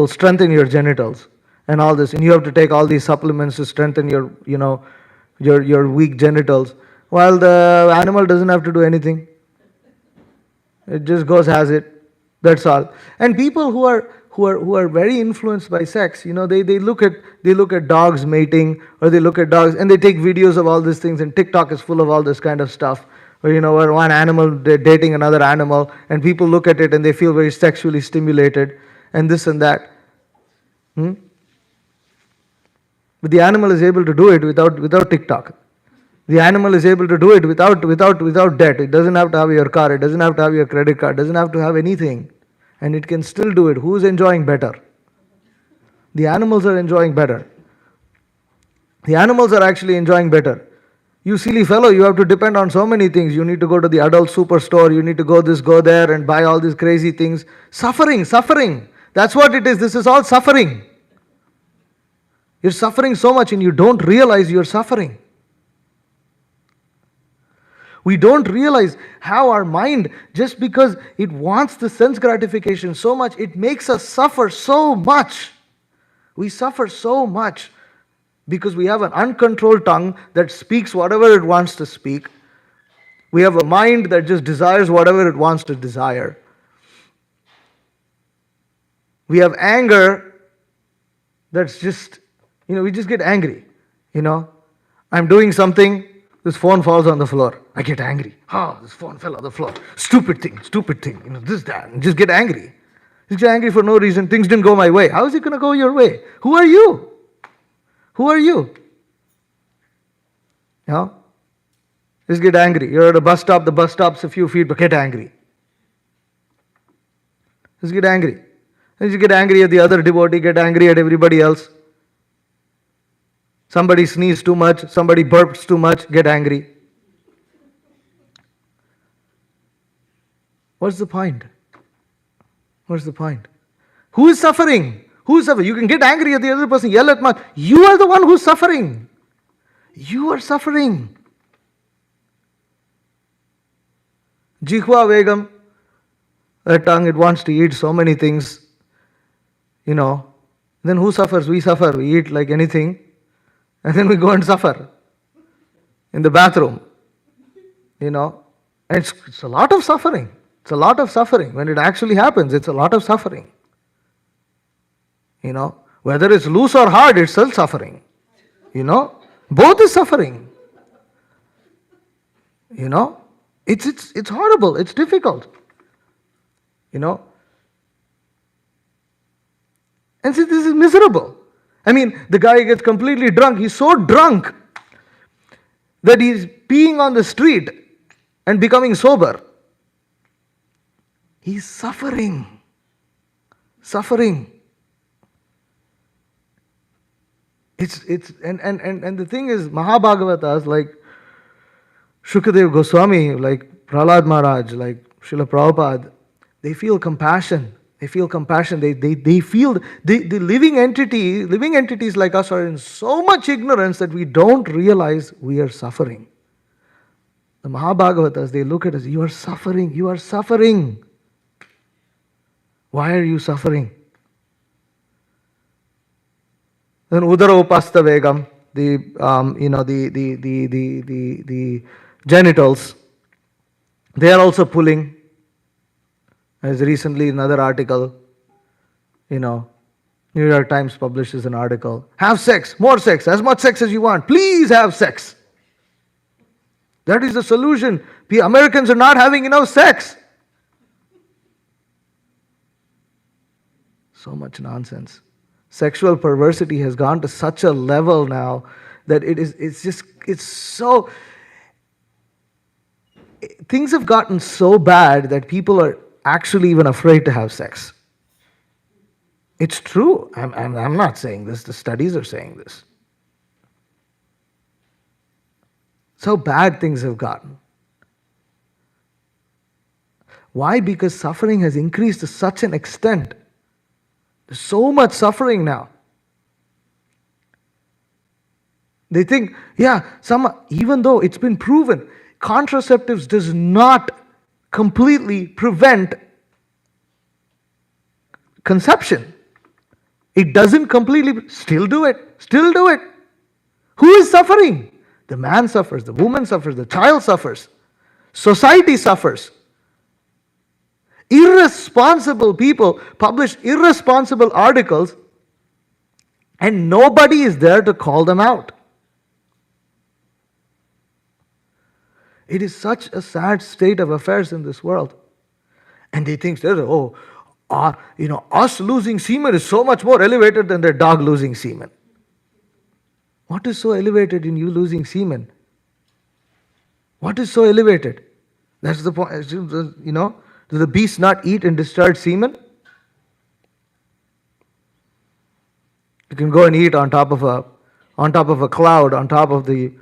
strengthen your genitals and all this, and you have to take all these supplements to strengthen your weak genitals, while the animal doesn't have to do anything. It just goes, has it. That's all. And people who are very influenced by sex, they look at dogs mating, or they look at dogs and they take videos of all these things, and TikTok is full of all this kind of stuff. Where one animal dating another animal, and people look at it and they feel very sexually stimulated, and this and that. But the animal is able to do it without TikTok. The animal is able to do it without debt. It doesn't have to have your car. It doesn't have to have your credit card. It doesn't have to have anything. And it can still do it. Who's enjoying better? The animals are enjoying better. The animals are actually enjoying better. You silly fellow, you have to depend on so many things. You need to go to the adult superstore. You need to go there and buy all these crazy things. Suffering. That's what it is. This is all suffering. You're suffering so much and you don't realize you're suffering. We don't realize how our mind, just because it wants the sense gratification so much, it makes us suffer so much. We suffer so much because we have an uncontrolled tongue that speaks whatever it wants to speak. We have a mind that just desires whatever it wants to desire. We have anger that's just, we just get angry. I'm doing something. This phone falls on the floor. I get angry. This phone fell on the floor. Stupid thing. This, that. And just get angry. He's angry for no reason. Things didn't go my way. How is it going to go your way? Who are you? Who are you? You know? Just get angry. You're at a bus stop. The bus stop's a few feet, but get angry. Just get angry. And you get angry at the other devotee, get angry at everybody else. Somebody sneezes too much, somebody burps too much, get angry. What's the point? What's the point? Who is suffering? Who is suffering? You can get angry at the other person, yell at much. You are the one who's suffering. You are suffering. Jihva Vegam, that tongue, it wants to eat so many things. You know, then who suffers? We suffer. We eat like anything. And then we go and suffer in the bathroom. You know, and it's a lot of suffering. It's a lot of suffering. When it actually happens, it's a lot of suffering. You know, whether it's loose or hard, it's still suffering. You know, both is suffering. You know, it's horrible. It's difficult. You know, and see, this is miserable. I mean, the guy gets completely drunk. He's so drunk that he's peeing on the street and becoming sober. He's suffering. Suffering. And the thing is, Mahabhagavatas like Shukadev Goswami, like Prahlad Maharaj, like Srila Prabhupada, they feel compassion. They feel compassion. They feel the living entities like us are in so much ignorance that we don't realize we are suffering. The Mahabhagavatas, they look at us, you are suffering, you are suffering. Why are you suffering? Then Udaropasta Vegam, the genitals, they are also pulling. As recently another article, you know, New York Times publishes an article. Have sex, more sex, as much sex as you want. Please have sex. That is the solution. The Americans are not having enough sex. So much nonsense. Sexual perversity has gone to such a level now that things have gotten so bad that people are actually even afraid to have sex. It's true. I'm not saying this. The studies are saying this. So bad things have gotten. Why? Because suffering has increased to such an extent. There's so much suffering now. They think, even though it's been proven, contraceptives does not completely prevent conception. It doesn't completely, still do it. Who is suffering? The man suffers, the woman suffers, the child suffers, society suffers. Irresponsible people publish irresponsible articles and nobody is there to call them out. It is such a sad state of affairs in this world. And they think, us losing semen is so much more elevated than their dog losing semen. What is so elevated in you losing semen? What is so elevated? That's the point. Do the beasts not eat and discharge semen? You can go and eat on top of a cloud, on top of the,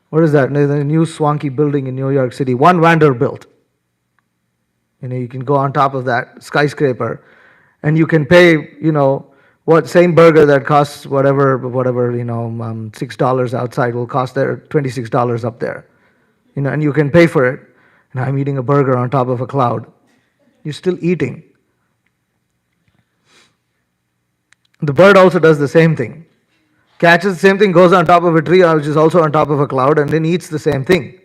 what is that? The new swanky building in New York City, One Vanderbilt. You can go on top of that skyscraper and you can pay, same burger that costs whatever, $6 outside will cost there $26 up there. And you can pay for it. And I'm eating a burger on top of a cloud. You're still eating. The bird also does the same thing. Catches the same thing, goes on top of a tree, which is also on top of a cloud, and then eats the same thing.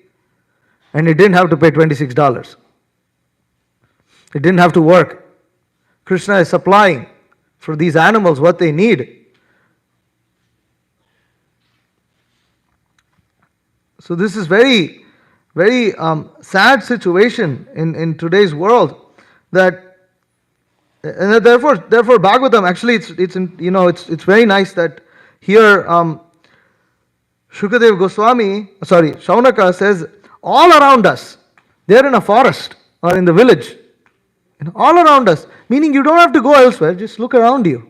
And it didn't have to pay $26. It didn't have to work. Krishna is supplying for these animals what they need. So this is very, very sad situation in today's world, that And therefore, Bhagavatam, actually, it's very nice that here Shukadev Goswami, sorry, Shaunaka says, all around us, they're in a forest or in the village, all around us, meaning you don't have to go elsewhere, just look around you.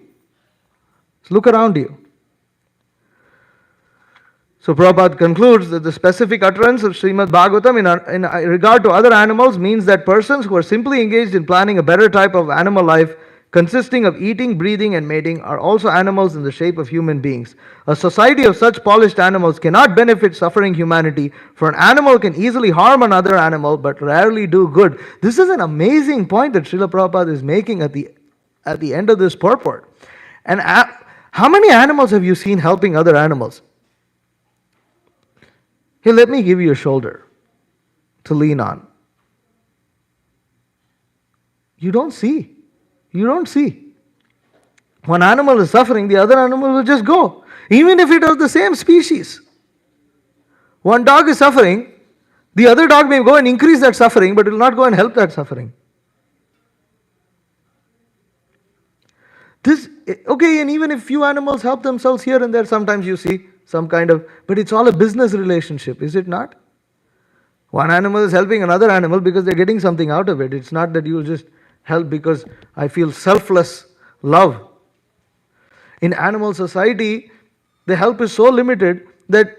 Just look around you. So Prabhupada concludes that the specific utterance of Srimad Bhagavatam in regard to other animals means that persons who are simply engaged in planning a better type of animal life consisting of eating, breathing and mating are also animals in the shape of human beings. A society of such polished animals cannot benefit suffering humanity, for an animal can easily harm another animal but rarely do good. This is an amazing point that Srila Prabhupada is making at the end of this purport. And how many animals have you seen helping other animals? Hey, let me give you a shoulder to lean on. You don't see. You don't see. One animal is suffering, the other animal will just go. Even if it is the same species. One dog is suffering, the other dog may go and increase that suffering, but it will not go and help that suffering. Okay, and even if few animals help themselves here and there, sometimes you see some kind of, but it's all a business relationship, is it not? One animal is helping another animal because they're getting something out of it. It's not that you just help because I feel selfless love. In animal society, the help is so limited that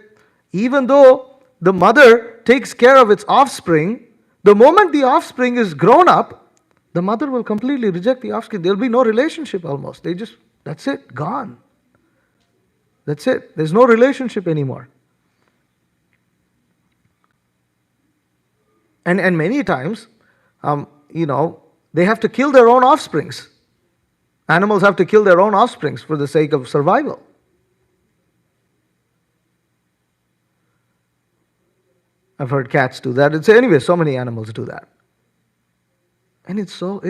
even though the mother takes care of its offspring, the moment the offspring is grown up, the mother will completely reject the offspring. There will be no relationship almost. That's it, gone. That's it. There's no relationship anymore. And many times, they have to kill their own offsprings. Animals have to kill their own offsprings for the sake of survival. I've heard cats do that. Anyway, so many animals do that. And it's so...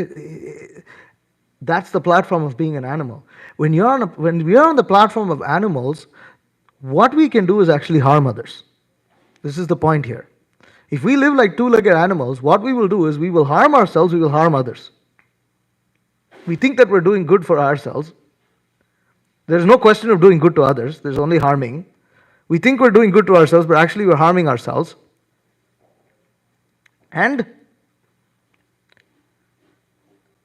that's the platform of being an animal. When we are on the platform of animals, what we can do is actually harm others. This is the point here. If we live like two-legged animals, what we will do is we will harm ourselves, we will harm others. We think that we're doing good for ourselves. There's no question of doing good to others, there's only harming. We think we're doing good to ourselves, but actually we're harming ourselves. And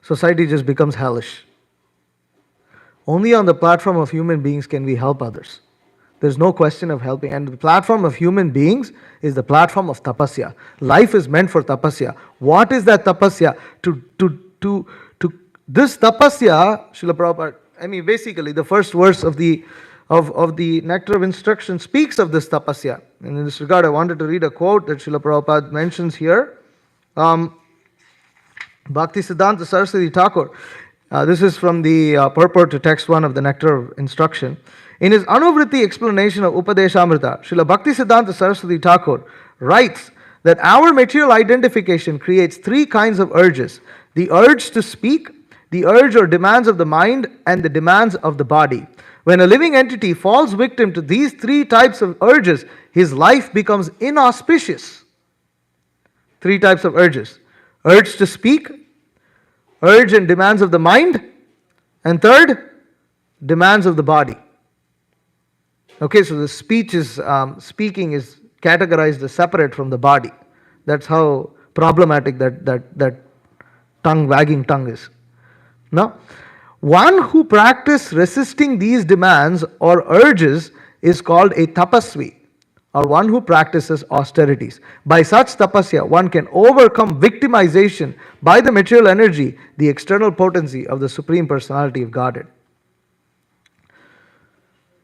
society just becomes hellish. Only on the platform of human beings can we help others. There's no question of helping. And the platform of human beings is the platform of tapasya. Life is meant for tapasya. What is that tapasya? This tapasya, Srila Prabhupada, basically the first verse of the Nectar of Instruction speaks of this tapasya. And in this regard, I wanted to read a quote that Srila Prabhupada mentions here. Bhakti Siddhanta Saraswati Thakur. This is from the purport to text 1 of the Nectar of Instruction. In his Anuvritti explanation of Upadeshamrita, Srila Bhakti Siddhanta Saraswati Thakur writes that our material identification creates 3 kinds of urges: the urge to speak, the urge or demands of the mind, and the demands of the body. When a living entity falls victim to these 3 types of urges, his life becomes inauspicious. 3 types of urges: urge to speak, urge and demands of the mind, and third, demands of the body. Okay, so the speaking is categorized as separate from the body. That's how problematic that wagging tongue is. Now, one who practices resisting these demands or urges is called a tapasvi, or one who practices austerities. By such tapasya, one can overcome victimization by the material energy, the external potency of the Supreme Personality of Godhead.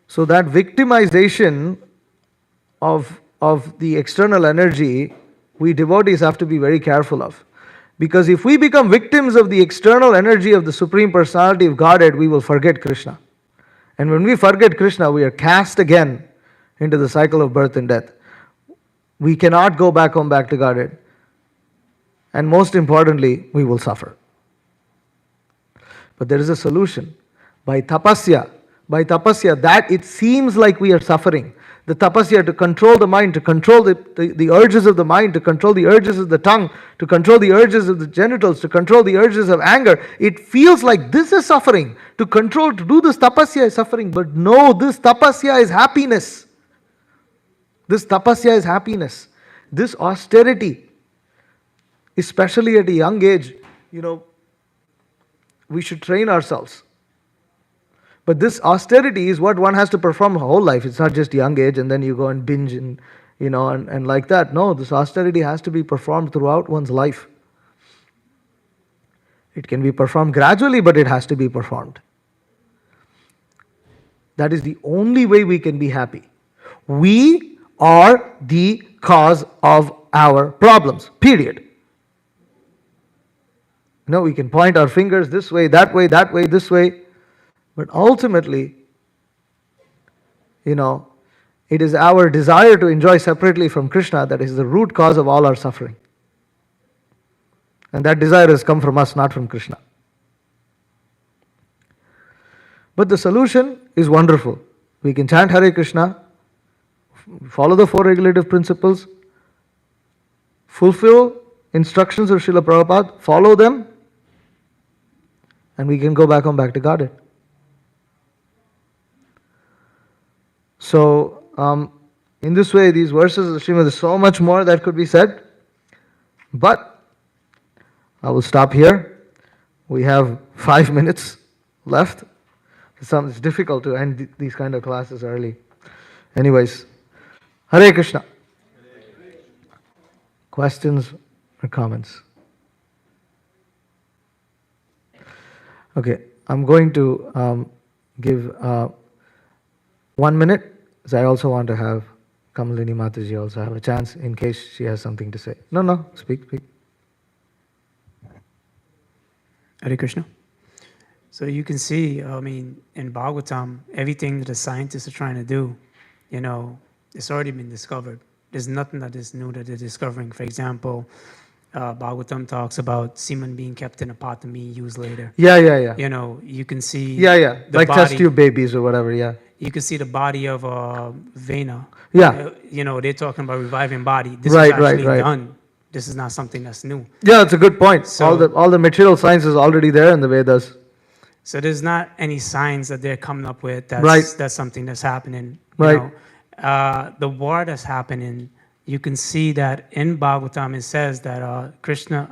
So that victimization of the external energy, we devotees have to be very careful of. Because if we become victims of the external energy of the Supreme Personality of Godhead, we will forget Krishna. And when we forget Krishna, we are cast again into the cycle of birth and death. We cannot go back home, back to Godhead. And most importantly, we will suffer. But there is a solution. By tapasya, that it seems like we are suffering, The tapasya to control the mind, to control the urges of the mind, to control the urges of the tongue, to control the urges of the genitals, to control the urges of anger. It feels like this is suffering. To control, to do this tapasya is suffering. But no, this tapasya is happiness. This tapasya is happiness. This austerity, especially at a young age, we should train ourselves. But this austerity is what one has to perform whole life. It's not just young age and then you go and binge and and like that. No, this austerity has to be performed throughout one's life. It can be performed gradually, but it has to be performed. That is the only way we can be happy. We are the cause of our problems, period. We can point our fingers this way, this way. But ultimately, it is our desire to enjoy separately from Krishna that is the root cause of all our suffering. And that desire has come from us, not from Krishna. But the solution is wonderful. We can chant Hare Krishna, follow the 4 regulative principles, fulfill instructions of Srila Prabhupada, follow them, and we can go back to Godhead. So, in this way, these verses of the Srimad, there's so much more that could be said, but I will stop here. We have 5 minutes left. It's difficult to end these kind of classes early. Anyways, Hare Krishna. Questions or comments? Okay, I'm going to give 1 minute, because I also want to have Kamalini Mataji also have a chance in case she has something to say. No, speak. Hare Krishna. So you can see, in Bhagavatam, everything that the scientists are trying to do, it's already been discovered. There's nothing that is new that they're discovering. For example, Bhagavatam talks about semen being kept in a pot and being used later. Yeah. You can see... Yeah. The like body, test tube babies or whatever, yeah. You can see the body of Vena. Yeah. They're talking about reviving body. This Right, is actually right. done. This is not something that's new. Yeah, it's a good point. So, all the material science is already there in the Vedas. So there's not any signs that they're coming up with that's something that's happening. Right. The war that's happening, you can see that in Bhagavatam it says that Krishna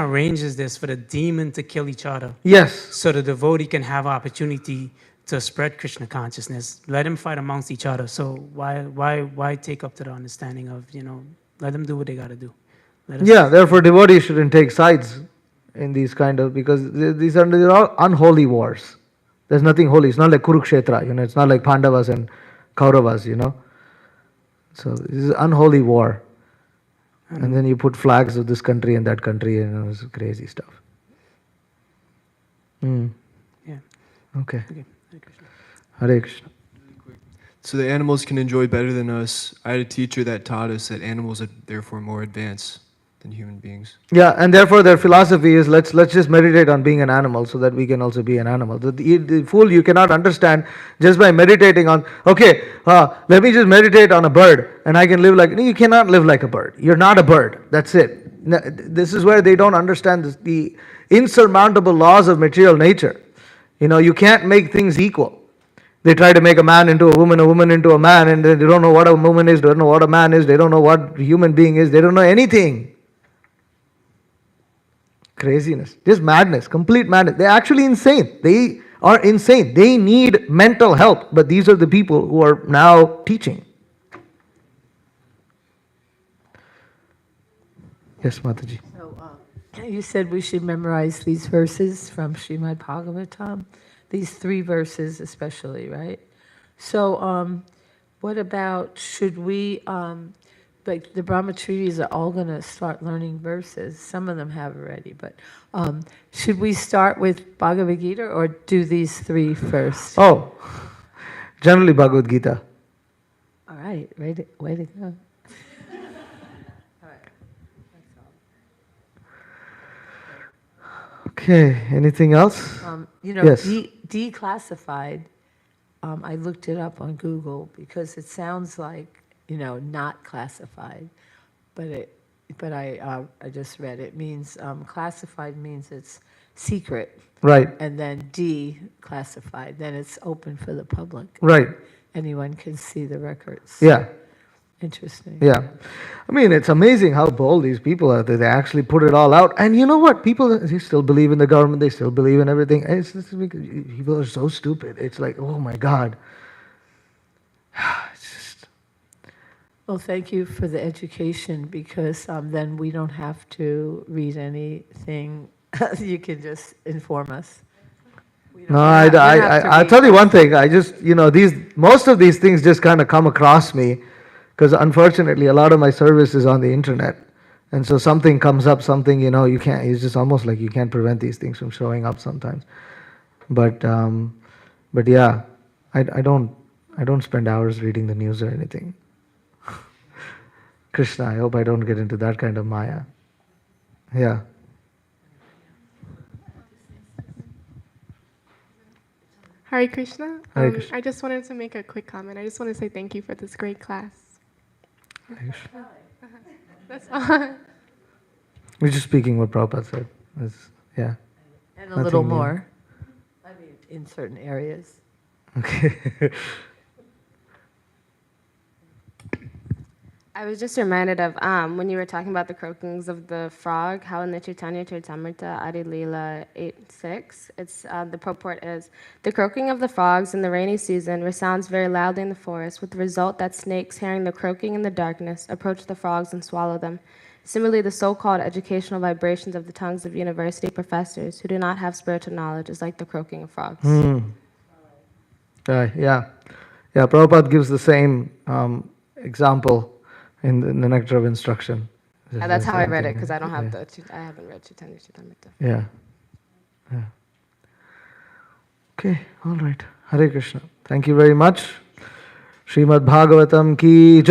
arranges this for the demon to kill each other. Yes. So the devotee can have opportunity to spread Krishna consciousness. Let them fight amongst each other. So why take up to the understanding of, let them do what they got to do. Therefore devotees shouldn't take sides in these kind of, because these are all unholy wars. There's nothing holy. It's not like Kurukshetra, it's not like Pandavas and Kauravas, So this is unholy war. And then you put flags of this country and that country, it's crazy stuff. Yeah. Okay. Hare Krishna. Hare Krishna. So the animals can enjoy better than us. I had a teacher that taught us that animals are therefore more advanced than human beings. Yeah, and therefore their philosophy is let's just meditate on being an animal so that we can also be an animal. The fool you cannot understand just by meditating on, let me just meditate on a bird and I can live like, no, you cannot live like a bird. You're not a bird. That's it. This is where they don't understand the insurmountable laws of material nature. You can't make things equal. They try to make a man into a woman into a man, and they don't know what a woman is, they don't know what a man is, they don't know what a human being is, they don't know anything. Craziness, just madness, complete madness. They're actually insane. They are insane. They need mental help, but these are the people who are now teaching. Yes, Mataji. So, you said we should memorize these verses from Srimad Bhagavatam, these 3 verses especially, right? So, what about, should we, like the brahmacharis are all going to start learning verses. Some of them have already, but should we start with Bhagavad Gita or do these 3 first? Oh, generally Bhagavad Gita. All right, way to go. All right, that's all. Okay, anything else? You know, Yes. declassified I looked it up on Google because it sounds like, not classified, but I just read it means, classified means it's secret, Right, and then declassified, then it's open for the public. right. Anyone can see the records. Yeah, Interesting. yeah. I mean, it's amazing how bold these people are that they actually put it all out. And you know what? People, they still believe in the government. They still believe in everything. And it's just because people are so stupid. It's like, oh my God. It's just, Well, thank you for the education, because then we don't have to read anything. You can just inform us. no, we don't have to I'll read tell you one thing. I just, most of these things just kind of come across me because unfortunately a lot of my service is on the internet. And so something comes up, something, you can't, it's just almost like you can't prevent these things from showing up sometimes. But yeah, I don't spend hours reading the news or anything. Krishna, I hope I don't get into that kind of maya. Yeah. Hare Krishna. Hare Krishna. I just wanted to make a quick comment. I just want to say thank you for this great class. That's all. We're just speaking what Prabhupada said. Yeah. And a Nothing little new. more. I mean, in certain areas. Okay. I was just reminded of when you were talking about the croakings of the frog, how in the Chaitanya Charitamrita Adi Leela 8:6, it's the purport is, the croaking of the frogs in the rainy season resounds very loudly in the forest, with the result that snakes, hearing the croaking in the darkness, approach the frogs and swallow them. Similarly, the so-called educational vibrations of the tongues of university professors who do not have spiritual knowledge is like the croaking of frogs. Yeah. Yeah, Prabhupada gives the same example in the Nectar of Instruction. That's how I read it, Same because I don't thing. have I haven't read Chaitanya Charitamrita. Yeah. Yeah. Okay, all right. Hare Krishna. Thank you very much. Srimad Bhagavatam ki jai.